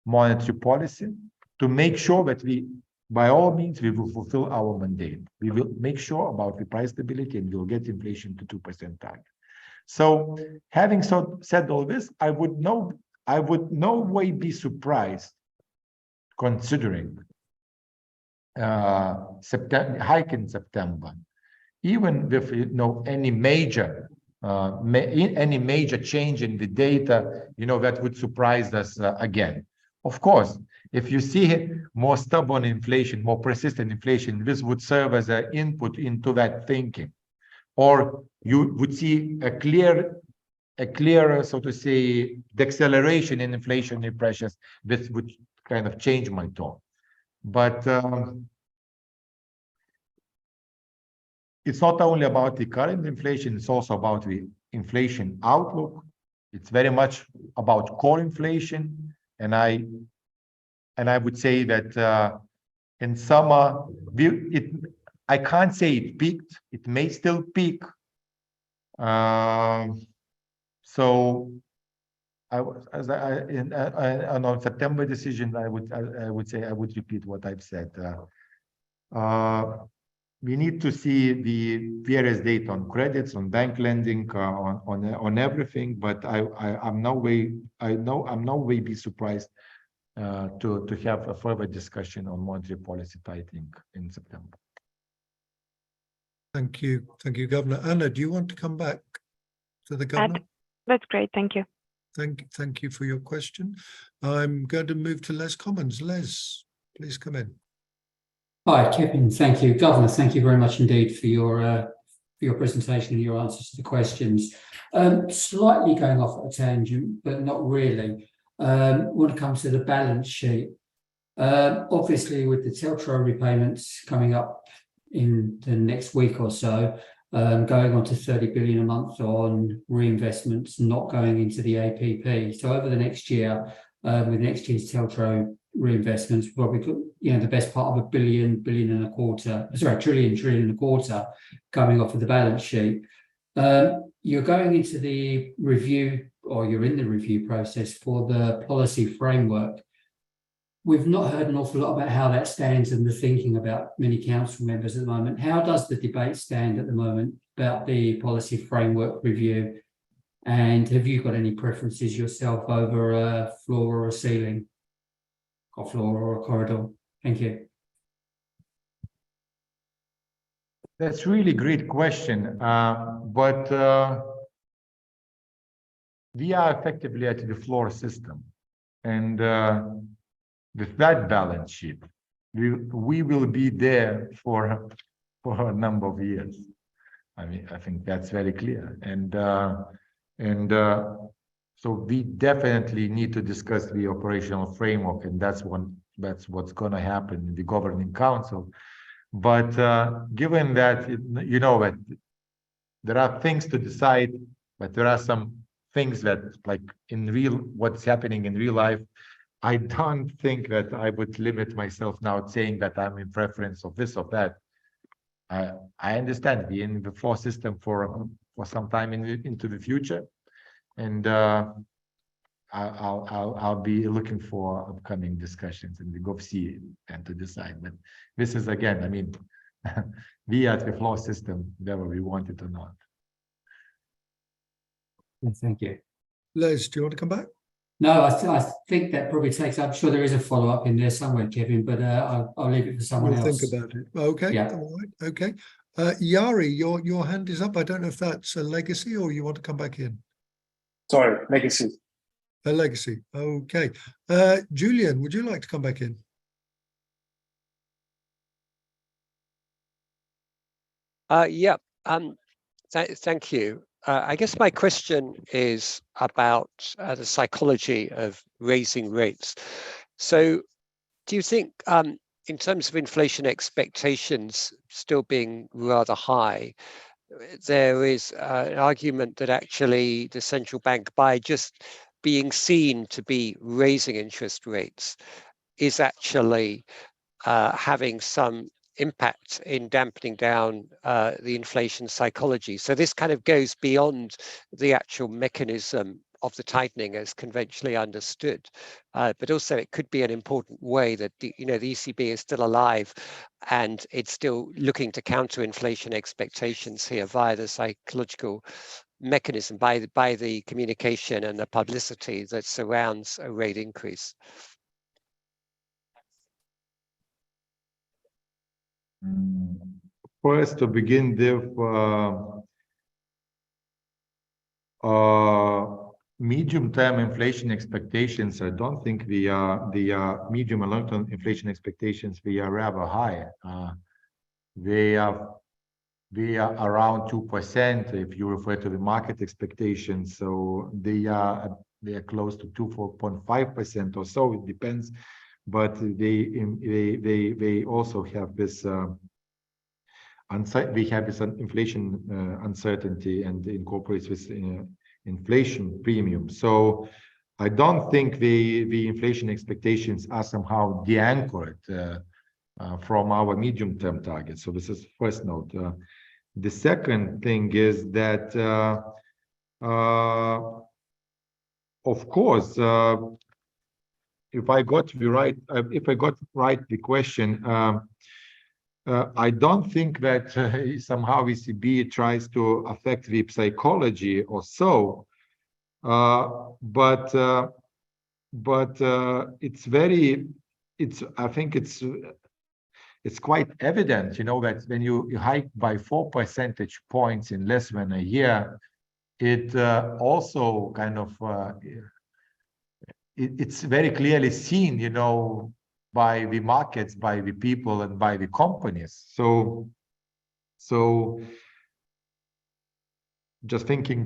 monetary policy to make sure that we, by all means, we will fulfill our mandate. We will make sure about the price stability, and we'll get inflation to 2% target. So having said all this, I would no way be surprised, considering September hike in September, even with any major change in the data, that would surprise us again. Of course, if you see more stubborn inflation, more persistent inflation, this would serve as an input into that thinking, or you would see a clearer, so to say, deceleration in inflationary pressures. This would kind of change my tone. But it's not only about the current inflation, it's also about the inflation outlook. It's very much about core inflation. And I would say that in summer, I can't say it peaked. It may still peak. So on September decision, I would say I would repeat what I've said. We need to see the various data on credits, on bank lending, on everything. But I'm no way be surprised to have a further discussion on monetary policy tightening in September. Thank you, Governor. Anna, do you want to come back to the governor? That's great. Thank you. Thank you for your question. I'm going to move to Les Commons. Les, please come in. Hi, Kevin. Thank you. Governor, thank you very much indeed for your presentation and your answers to the questions. Slightly going off at a tangent, but not really. When it comes to the balance sheet, obviously with the TLTRO repayments coming up in the next week or so, going on to 30 billion a month on reinvestments, not going into the APP. So over the next year, with next year's TLTRO reinvestments, probably the best part of trillion and a quarter coming off of the balance sheet. You're going into the review, or you're in the review process for the policy framework. We've not heard an awful lot about how that stands and the thinking about many council members at the moment. How does the debate stand at the moment about the policy framework review? And have you got any preferences yourself over a floor or a ceiling? A floor or a corridor? Thank you. That's really great question. But we are effectively at the floor system. And with that balance sheet, we will be there for a number of years. I mean, I think that's very clear. And so we definitely need to discuss the operational framework, and that's what's going to happen in the governing council. But given that that there are things to decide, but there are some things that, like what's happening in real life, I don't think that I would limit myself now saying that I'm in preference of this or that. I understand being in the floor system for some time into the future, and I'll be looking for upcoming discussions in the GovC and to decide. But this is, again, I mean, we are at the floor system, whether we want it or not. Thank you. Les, do you want to come back? No, I think that probably takes. I'm sure there is a follow-up in there somewhere, Kevin, but I'll leave it for someone else. Think about it. Okay. Yeah. All right. Okay. Yari, your hand is up. I don't know if that's a legacy or you want to come back in. Sorry, legacy. A legacy. Okay. Julian, would you like to come back in? Yeah. Thank you. I guess my question is about the psychology of raising rates. So do you think in terms of inflation expectations still being rather high, there is an argument that actually the central bank, by just being seen to be raising interest rates, is actually having some impact in dampening down the inflation psychology? So this kind of goes beyond the actual mechanism of the tightening as conventionally understood, but also it could be an important way that the ECB is still alive and it's still looking to counter inflation expectations here via the psychological mechanism, by the communication and the publicity that surrounds a rate increase. First, to begin with, medium-term inflation expectations, I don't think the medium and long-term inflation expectations, they are rather high. They are around 2% if you refer to the market expectations. So they are close to 4.5% or so. It depends, but they also have this we have this inflation uncertainty and incorporates with inflation premium. So I don't think the inflation expectations are somehow de-anchored from our medium-term target. So this is first note. The second thing is that, of course, if I got right the question, I don't think that somehow ECB tries to affect the psychology or so, but I think it's quite evident, that when you hike by 4 percentage points in less than a year, it also kind of it's very clearly seen, by the markets, by the people, and by the companies. So just thinking,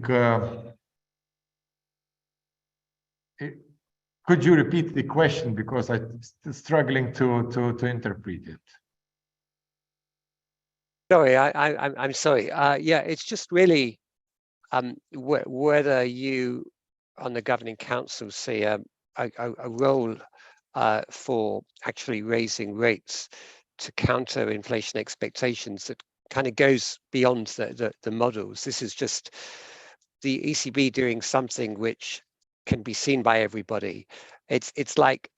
could you repeat the question, because I'm still struggling to interpret it. Sorry, I'm sorry. Yeah, it's just really whether you on the governing council see a role for actually raising rates to counter inflation expectations that kind of goes beyond the models. This is just the ECB doing something which can be seen by everybody. It's like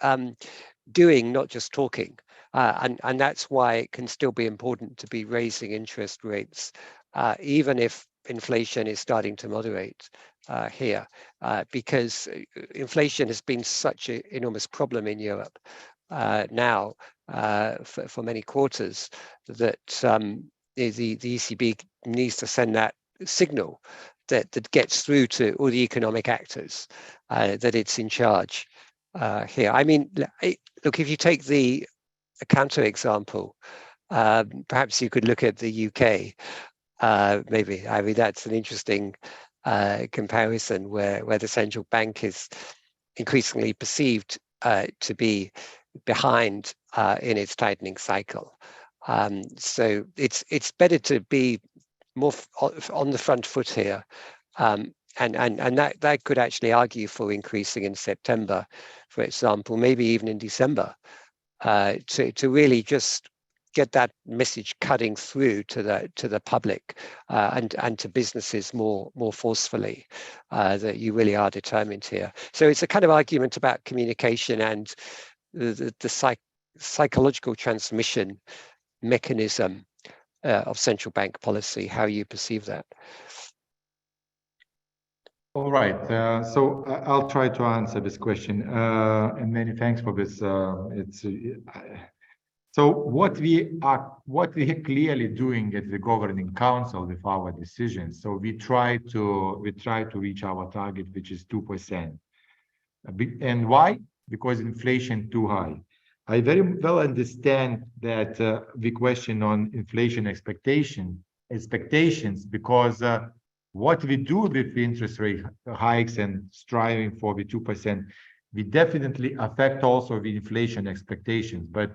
doing, not just talking. And that's why it can still be important to be raising interest rates, even if inflation is starting to moderate here, because inflation has been such an enormous problem in Europe now for many quarters that the ECB needs to send that signal that gets through to all the economic actors that it's in charge here. I mean, look, if you take a counter example, perhaps you could look at the UK. Maybe, I mean, that's an interesting comparison where the central bank is increasingly perceived to be behind in its tightening cycle. So it's better to be more on the front foot here, and that could actually argue for increasing in September, for example, maybe even in December, to really just get that message cutting through to the public and to businesses more forcefully, that you really are determined here. So it's a kind of argument about communication and the psychological transmission mechanism of central bank policy, how you perceive that. All right, so I'll try to answer this question, and many thanks for this. So what we are clearly doing at the governing council with our decisions. So we try to reach our target, which is 2%. And why? Because inflation too high. I very well understand that the question on inflation expectations, because what we do with the interest rate hikes and striving for the 2%, we definitely affect also the inflation expectations. But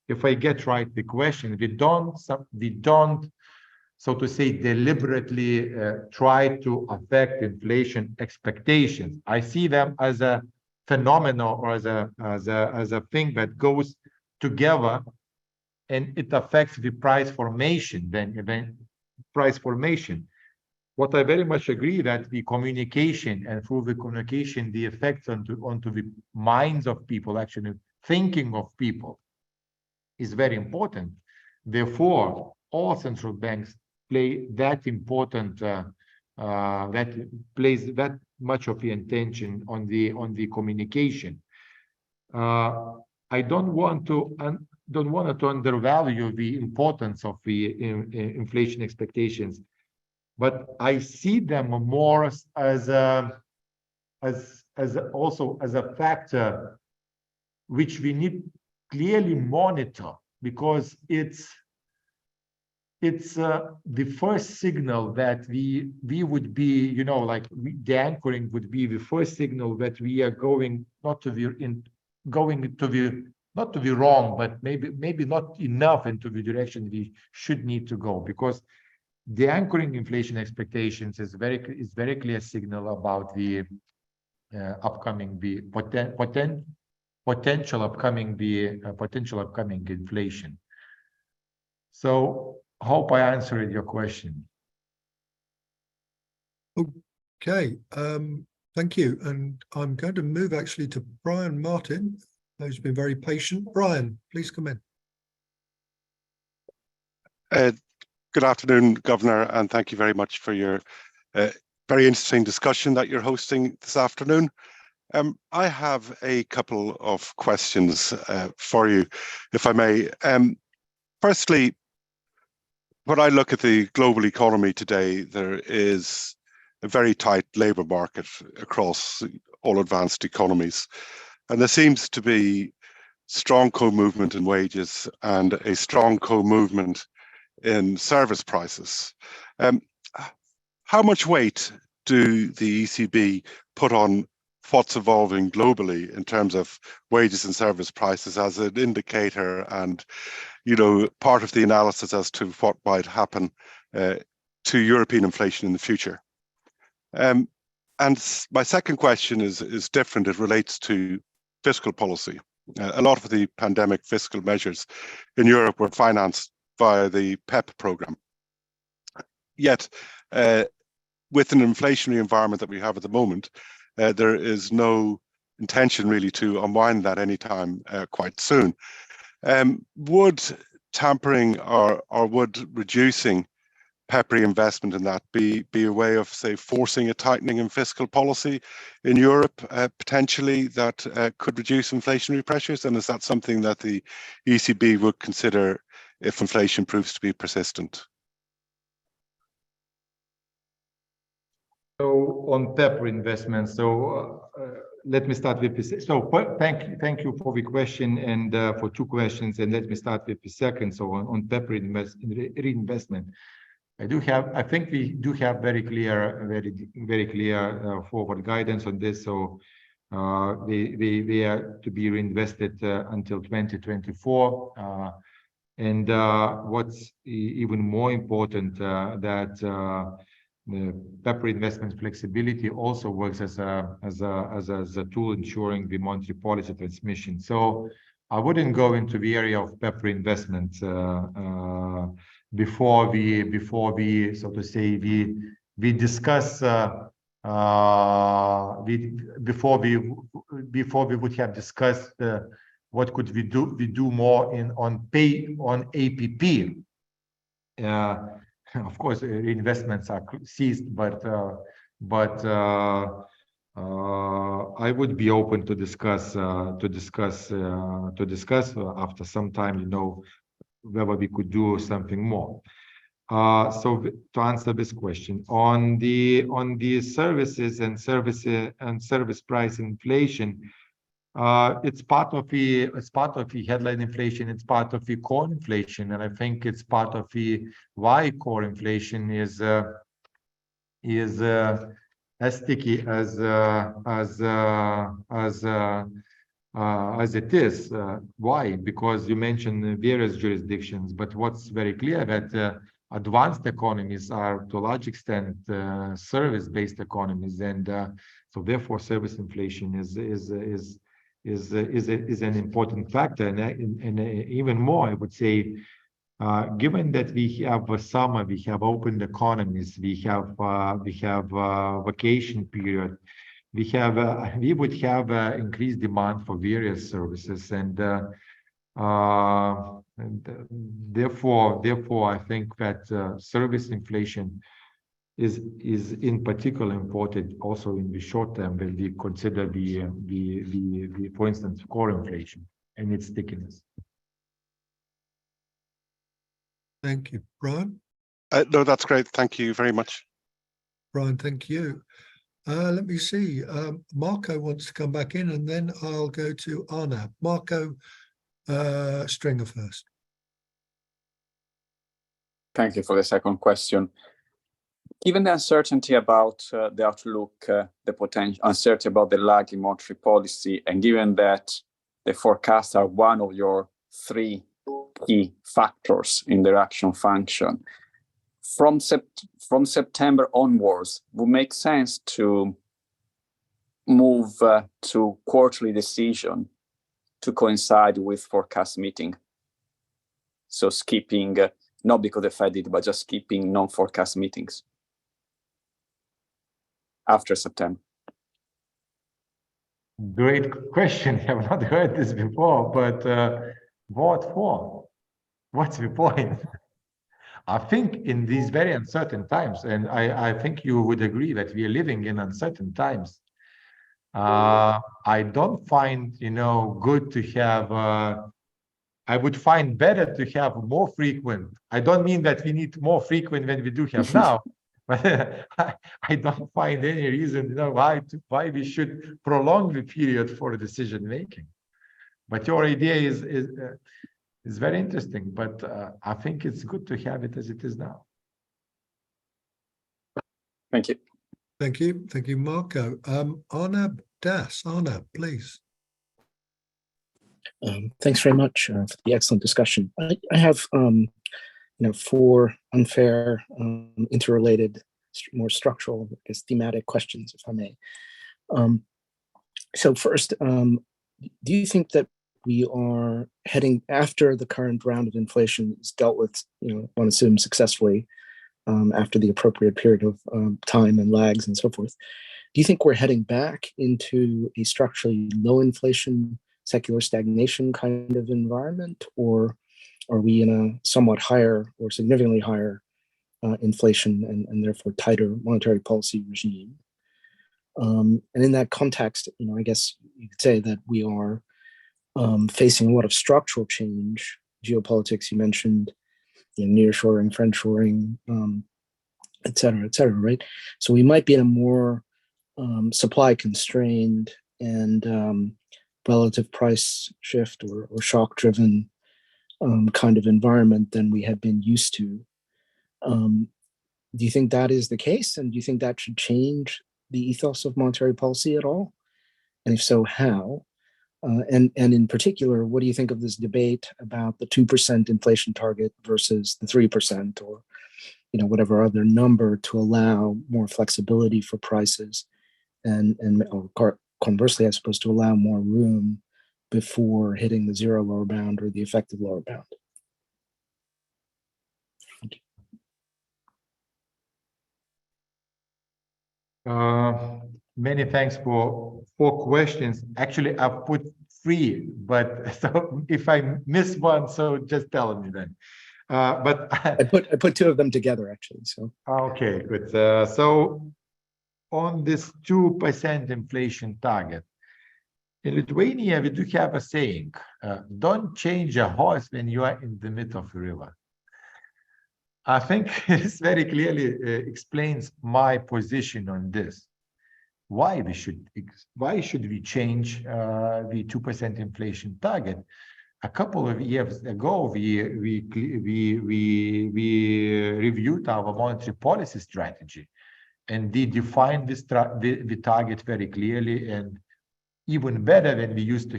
if I get right the question, we don't, so to say, deliberately try to affect inflation expectations. I see them as a phenomenon or as a thing that goes together, and it affects the price formation. Price formation. What I very much agree that the communication, and through the communication, the effects onto the minds of people, actually thinking of people, is very important. Therefore, all central banks play that important, that plays that much of the attention on the communication. I don't want to undervalue the importance of the inflation expectations, but I see them more as also as a factor which we need clearly monitor, because it's the first signal that we would be, the anchoring would be the first signal that we are going to the not to be wrong, but maybe not enough into the direction we should need to go, because the anchoring inflation expectations is very clear signal about the upcoming potential upcoming inflation. So hope I answered your question. Okay, thank you. And I'm going to move actually to Brian Martin, who's been very patient. Brian, please come in. Good afternoon, Governor, and thank you very much for your very interesting discussion that you're hosting this afternoon. I have a couple of questions for you, if I may. Firstly, when I look at the global economy today, there is a very tight labour market across all advanced economies, and there seems to be strong co-movement in wages and a strong co-movement in service prices. How much weight do the ECB put on what's evolving globally in terms of wages and service prices as an indicator and, you know, part of the analysis as to what might happen to European inflation in the future? And my second question is different. It relates to fiscal policy. A lot of the pandemic fiscal measures in Europe were financed via the PEP program. Yet, with an inflationary environment that we have at the moment, there is no intention really to unwind that anytime quite soon. Would tampering or would reducing PEP reinvestment in that be a way of, say, forcing a tightening in fiscal policy in Europe, potentially, that could reduce inflationary pressures? And is that something that the ECB would consider if inflation proves to be persistent? So on PEP investment, let me start with this. So thank you for the question and for two questions, and let me start with the second. So on PEP reinvestment, I think we do have very clear forward guidance on this. So they are to be reinvested until 2024. And what's even more important, that the PEP investment flexibility also works as a tool ensuring the monetary policy transmission. So I wouldn't go into the area of PEP investment before we so to say we discuss before we would have discussed what could we do more on APP. Of course, investments are ceased, but I would be open to discuss after some time, you know, whether we could do something more. So to answer this question, on the services and service price inflation, it's part of the headline inflation. It's part of the core inflation, and I think it's part of the why core inflation is as sticky as it is. Why? Because you mentioned various jurisdictions, but what's very clear that advanced economies are to a large extent service-based economies, and so therefore service inflation is an important factor, and even more, I would say, given that we have a summer, we have opened economies, we have vacation period, we would have increased demand for various services, and therefore I think that service inflation is in particular important also in the short term when we consider the for instance core inflation and its stickiness. Thank you, Brian. No, that's great. Thank you very much. Brian, thank you. Let me see. Marco wants to come back in, and then I'll go to Arnab. Marco Stringer first. Thank you for the second question. Given the uncertainty about the outlook, the potential uncertainty about the lag in monetary policy, and given that the forecasts are one of your three key factors in the reaction function. From September onwards, would make sense to move to quarterly decision to coincide with forecast meeting. So skipping, not because the Fed did, but just skipping non-forecast meetings after September. Great question. I have not heard this before, but what for? What's the point? I think in these very uncertain times, and I think you would agree that we are living in uncertain times. I don't find, good to have, I would find better to have more frequent. I don't mean that we need more frequent than we do have now, but I don't find any reason, why we should prolong the period for decision making. But your idea is very interesting, but I think it's good to have it as it is now. Thank you. Thank you. Thank you, Marco. Arnab Das. Arnab, please. Thanks very much for the excellent discussion. I have, 4 unfair, interrelated, more structural, thematic questions, if I may. So first, do you think that we are heading, after the current round of inflation is dealt with, one assumes successfully, after the appropriate period of time and lags and so forth, do you think we're heading back into a structurally low inflation, secular stagnation kind of environment, or are we in a somewhat higher or significantly higher inflation and therefore tighter monetary policy regime? And in that context, I guess you could say that we are facing a lot of structural change, geopolitics, you mentioned, nearshoring, friendshoring, et cetera, right? So we might be in a more supply constrained and relative price shift or shock driven kind of environment than we had been used to. Do you think that is the case? And do you think that should change the ethos of monetary policy at all? And if so, how? And in particular, what do you think of this debate about the 2% inflation target versus the 3% or whatever other number to allow more flexibility for prices or conversely, I suppose, to allow more room before hitting the zero lower bound or the effective lower bound? Many thanks for 4 questions. Actually, I've put 3, but so if I miss one, so just tell me then. But I put 2 of them together actually. So okay, good. So on this 2% inflation target, in Lithuania, we do have a saying: "Don't change a horse when you are in the middle of a river." I think this very clearly explains my position on this. Why should we change the 2% inflation target? A couple of years ago, we reviewed our monetary policy strategy, and we defined the target very clearly and even better than we used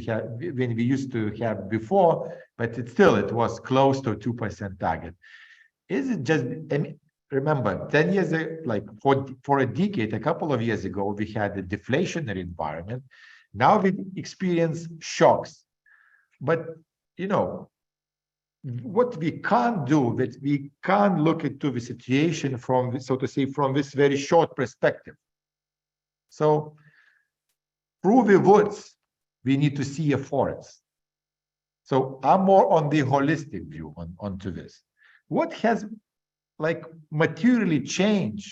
to have before. But it was close to a 2% target. Is it just? Remember, 10 years ago, like for a decade, a couple of years ago, we had a deflationary environment. Now we experience shocks. But what we can't do, that we can't look into the situation from, so to say, from this very short perspective. So through the woods, we need to see a forest. So I'm more on the holistic view onto this. What has materially changed?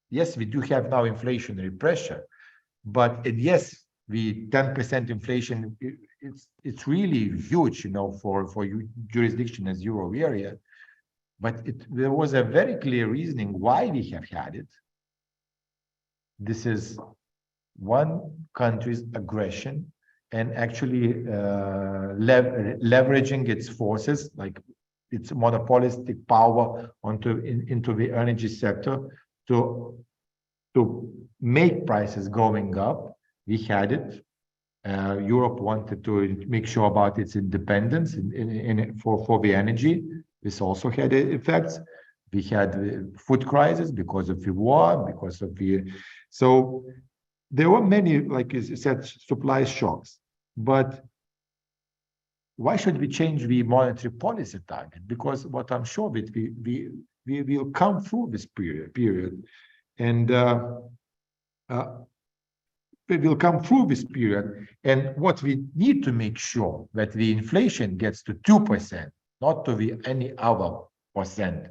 Yes, we do have now inflationary pressure, but yes, the 10% inflation, it's really huge, for jurisdiction as euro area. But there was a very clear reasoning why we have had it. This is one country's aggression and actually leveraging its forces, like its monopolistic power into the energy sector to make prices going up. We had it. Europe wanted to make sure about its independence for the energy. This also had effects. We had the food crisis because of the war, because of the... So there were many, like you said, supply shocks. But why should we change the monetary policy target? Because what I'm sure that we will come through this period, and we will come through this period. And what we need to make sure that the inflation gets to 2%, not to the any other percent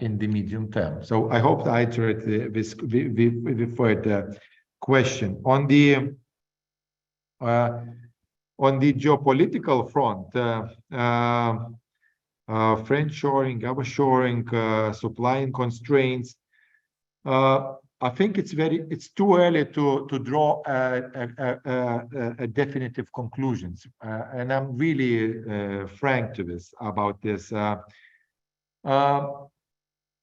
in the medium term. So I hope that I answered this the third question. On the geopolitical front, friendshoring, overshoring, supply constraints. I think it's too early to draw a definitive conclusions, and I'm really frank to this about this.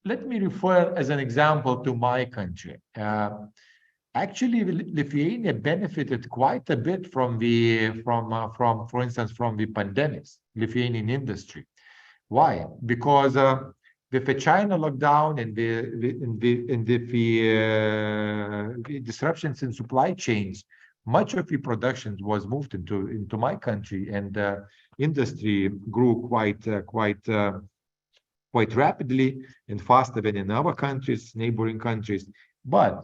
Let me refer as an example to my country. Actually, Lithuania benefited quite a bit from for instance, from the pandemics, Lithuanian industry. Why? Because with the China lockdown and the disruptions in supply chains, much of the production was moved into my country, and industry grew quite rapidly and faster than in other countries, neighboring countries. But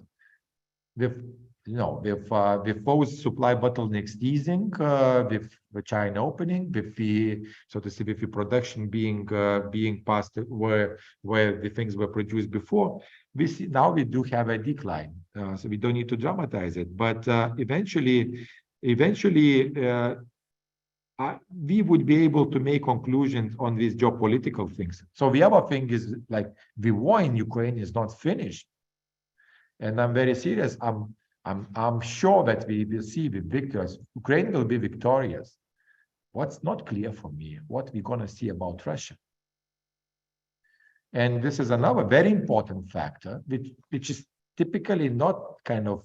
with those supply bottlenecks easing, with the China opening, with the, so to say, with the production being passed where the things were produced before, we see now we do have a decline. So we don't need to dramatize it, but eventually, we would be able to make conclusions on these geopolitical things. So the other thing is, like, the war in Ukraine is not finished, and I'm very serious. I'm sure that we will see the victors. Ukraine will be victorious. What's not clear for me, what we're going to see about Russia. And this is another very important factor, which is typically not kind of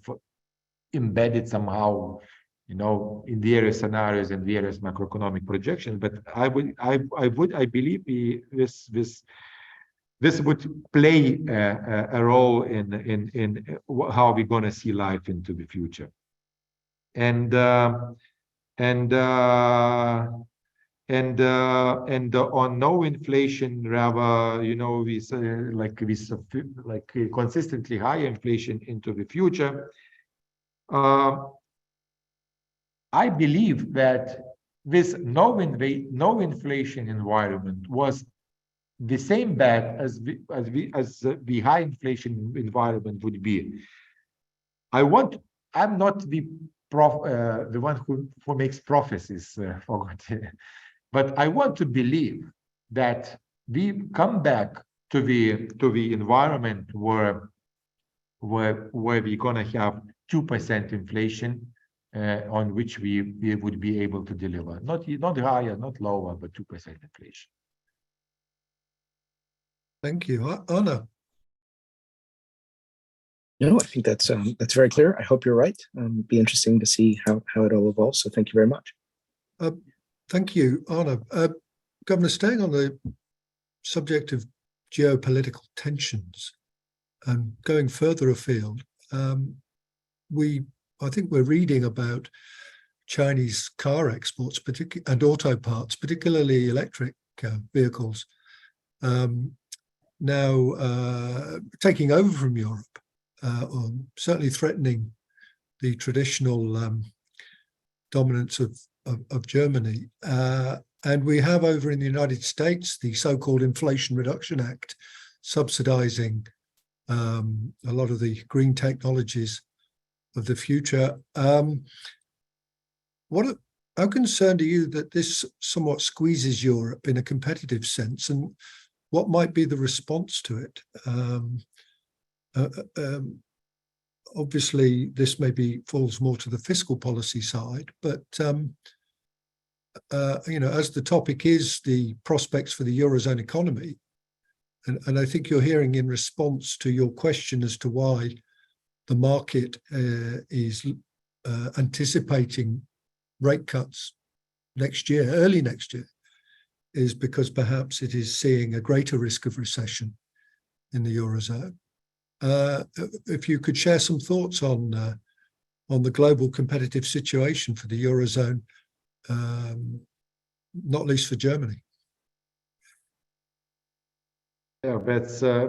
embedded somehow, in various scenarios and various macroeconomic projections. But I believe this would play a role in how we're going to see life into the future. And on no inflation, rather, we consistently higher inflation into the future. I believe that this no inflation environment was the same bad as the high inflation environment would be. I'm not the one who makes prophecies, but I want to believe that we come back to the environment where we're gonna have 2% inflation, on which we would be able to deliver, not higher, not lower, but 2% inflation. Thank you. Anna? No, I think that's very clear. I hope you're right. Be interesting to see how it all evolves. So thank you very much. Thank you, Anna. Governor, staying on the subject of geopolitical tensions and going further afield, I think we're reading about Chinese car exports, and auto parts, particularly electric vehicles, now taking over from Europe, or certainly threatening the traditional dominance of Germany. And we have over in the United States the so-called Inflation Reduction Act subsidizing a lot of the green technologies of the future. How concerned are you that this somewhat squeezes Europe in a competitive sense, and what might be the response to it? Obviously, this maybe falls more to the fiscal policy side, but as the topic is the prospects for the Eurozone economy, and I think you're hearing in response to your question as to why the market is anticipating rate cuts next year, early next year, is because perhaps it is seeing a greater risk of recession in the Eurozone. If you could share some thoughts on the global competitive situation for the Eurozone, not least for Germany. Yeah, that's a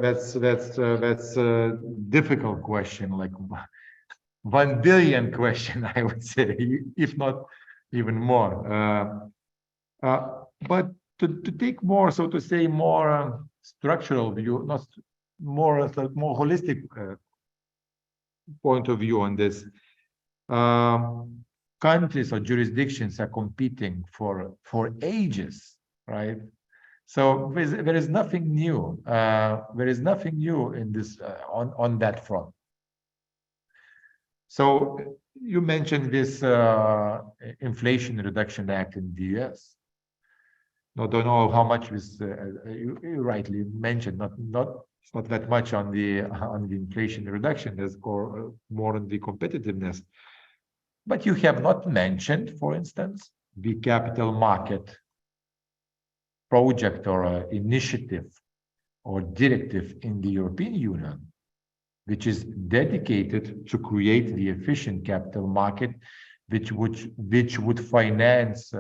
difficult question, like 1 billion question, I would say, if not even more. But to take more, so to say, more structural view, not more holistic point of view on this. Countries or jurisdictions are competing for ages, right? So there is nothing new. There is nothing new in this on that front. So you mentioned this Inflation Reduction Act in the US. I don't know how much was you rightly mentioned, not that much on the inflation reduction, or more on the competitiveness. But you have not mentioned, for instance, the capital market project or initiative or directive in the European Union, which is dedicated to create the efficient capital market, which would finance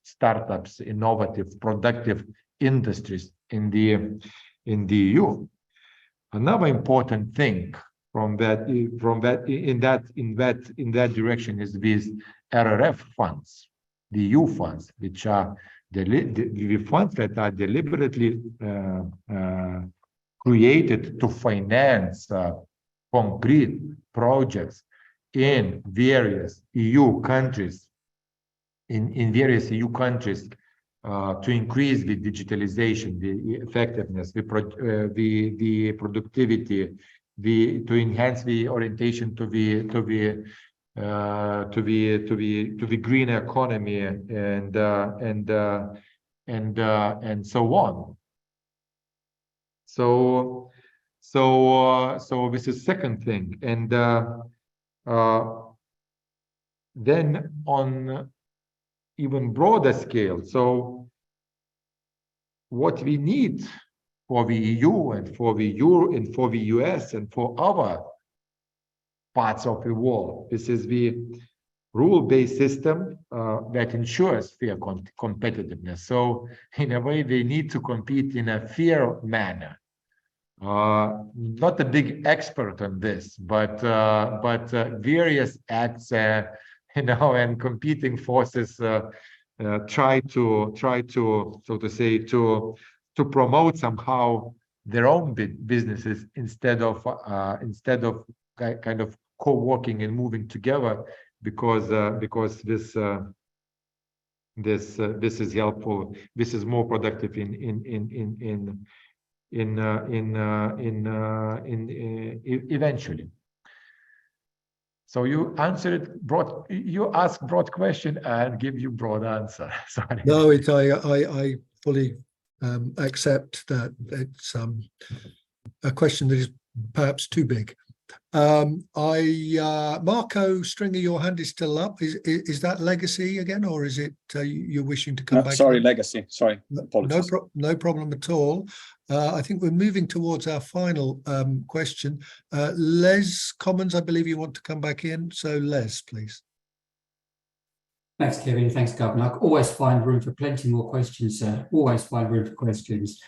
startups, innovative, productive industries in the EU. Another important thing in that direction is these RRF funds, the EU funds, which are the funds that are deliberately created to finance concrete projects in various EU countries, to increase the digitalization, the effectiveness, the productivity, to enhance the orientation to the green economy, and so on. So this is second thing, and then on even broader scale. So what we need for the EU and for the US and for other parts of the world, this is the rule-based system that ensures fair competitiveness. So in a way, they need to compete in a fair manner. Not a big expert on this, but various acts, and competing forces try to so to say to promote somehow their own businesses instead of kind of co-working and moving together, because this is helpful. This is more productive eventually. So you answered broad. You ask broad question and give you broad answer. Sorry. No, I fully accept that it's a question that is perhaps too big. Marco Stringer, your hand is still up. Is that legacy again, or is it you're wishing to come back? Sorry, legacy. Sorry. Apologies. No problem at all. I think we're moving towards our final question. Les Commons, I believe you want to come back in. So Les, please. Thanks, Kevin. Thanks, Governor. I always find room for plenty more questions, sir. Always find room for questions.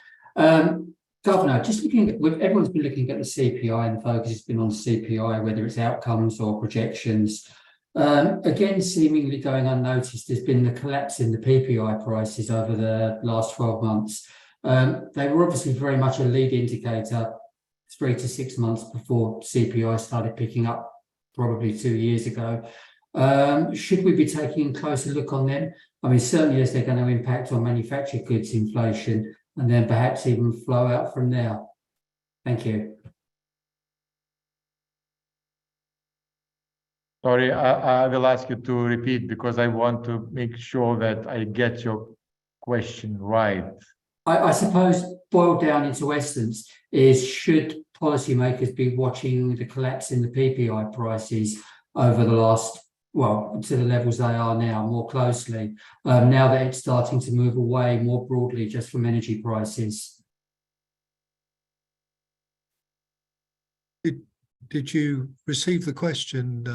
Governor, just looking at, everyone's been looking at the CPI, and the focus has been on CPI, whether it's outcomes or projections. Again, seemingly going unnoticed, there's been the collapse in the PPI prices over the last 12 months. They were obviously very much a lead indicator 3 to 6 months before CPI started picking up, probably 2 years ago. Should we be taking a closer look on them? I mean, certainly as they're going to impact on manufactured goods inflation, and then perhaps even flow out from there. Thank you. Sorry, I will ask you to repeat, because I want to make sure that I get your question right. I suppose boiled down into essence is, should policymakers be watching the collapse in the PPI prices over the last, well, to the levels they are now, more closely, now that it's starting to move away more broadly just from energy prices? Did you receive the question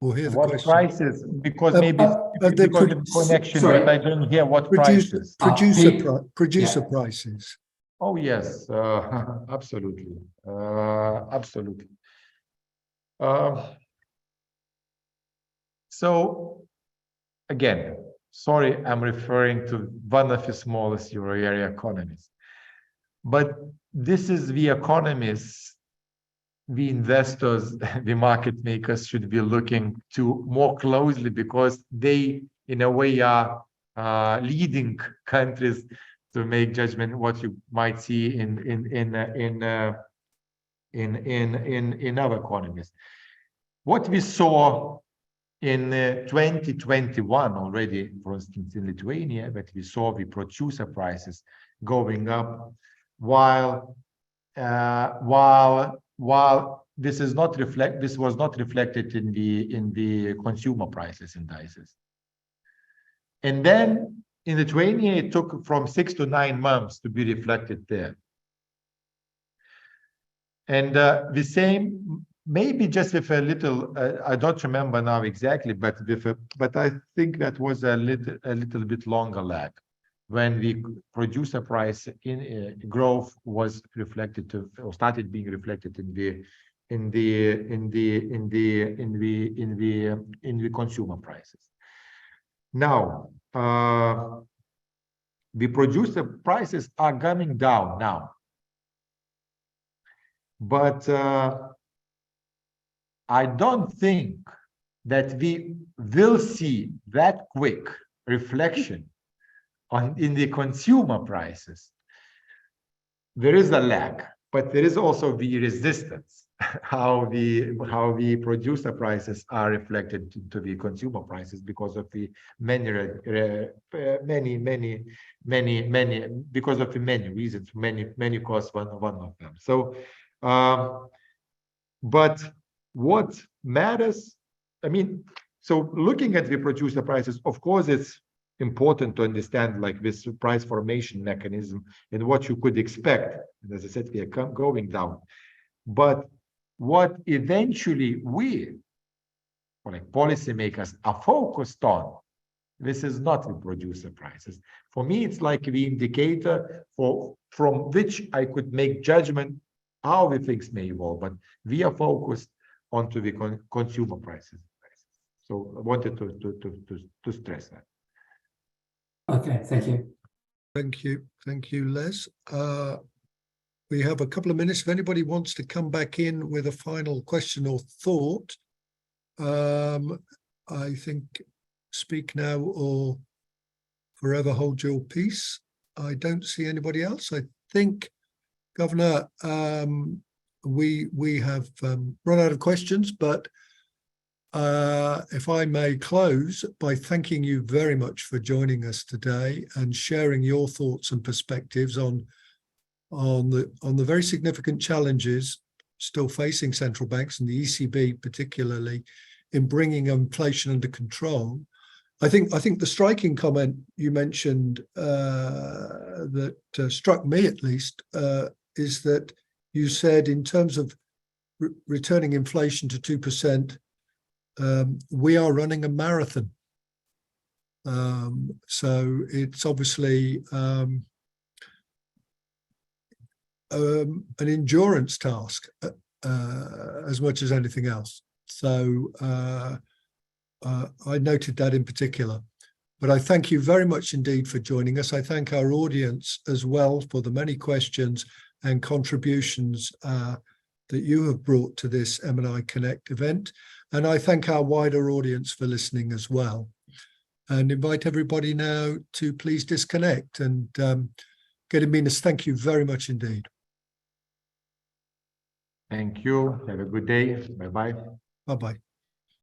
or hear the What question? prices? Because maybe the because of connection, sorry. but I don't hear what prices. Producer prices. Oh yes, absolutely, absolutely. So again, sorry, I'm referring to one of the smallest euro area economies, but this is the economies, the investors, the market makers should be looking to more closely, because they, in a way, are leading countries to make judgment what you might see in other economies. What we saw in 2021 already, for instance, in Lithuania, that we saw the producer prices going up, while this was not reflected in the consumer prices indices. And then in Lithuania, it took from 6 to 9 months to be reflected there. And the same, maybe just with a little, I don't remember now exactly, but I think that was a little bit longer lag when the producer price in growth was reflected to, or started being reflected in the consumer prices. Now, the producer prices are coming down now, but I don't think that we will see that quick reflection in the consumer prices. There is a lag, but there is also the resistance, how the producer prices are reflected to the consumer prices because of the many because of the many reasons, many causes, one of them. So, but what matters, I mean, so looking at the producer prices, of course, it's important to understand like this price formation mechanism and what you could expect. And as I said, we are going down. But what eventually we, like policymakers, are focused on, this is not the producer prices. For me, it's like the indicator from which I could make judgment how the things may evolve. But we are focused onto the consumer prices. So I wanted to stress that. Okay, thank you. Thank you, Les. We have a couple of minutes. If anybody wants to come back in with a final question or thought, I think speak now or forever hold your peace. I don't see anybody else. I think, Governor, we have run out of questions, but if I may close by thanking you very much for joining us today and sharing your thoughts and perspectives on the very significant challenges still facing central banks and the ECB particularly in bringing inflation under control. I think the striking comment you mentioned that struck me at least is that you said in terms of returning inflation to 2%, we are running a marathon. So it's obviously an endurance task as much as anything else. So I noted that in particular. But I thank you very much indeed for joining us. I thank our audience as well for the many questions and contributions that you have brought to this MNI Connect event. And I thank our wider audience for listening as well. And invite everybody now to please disconnect. And Gediminas, thank you very much indeed. Thank you. Have a good day. Bye-bye. Bye-bye.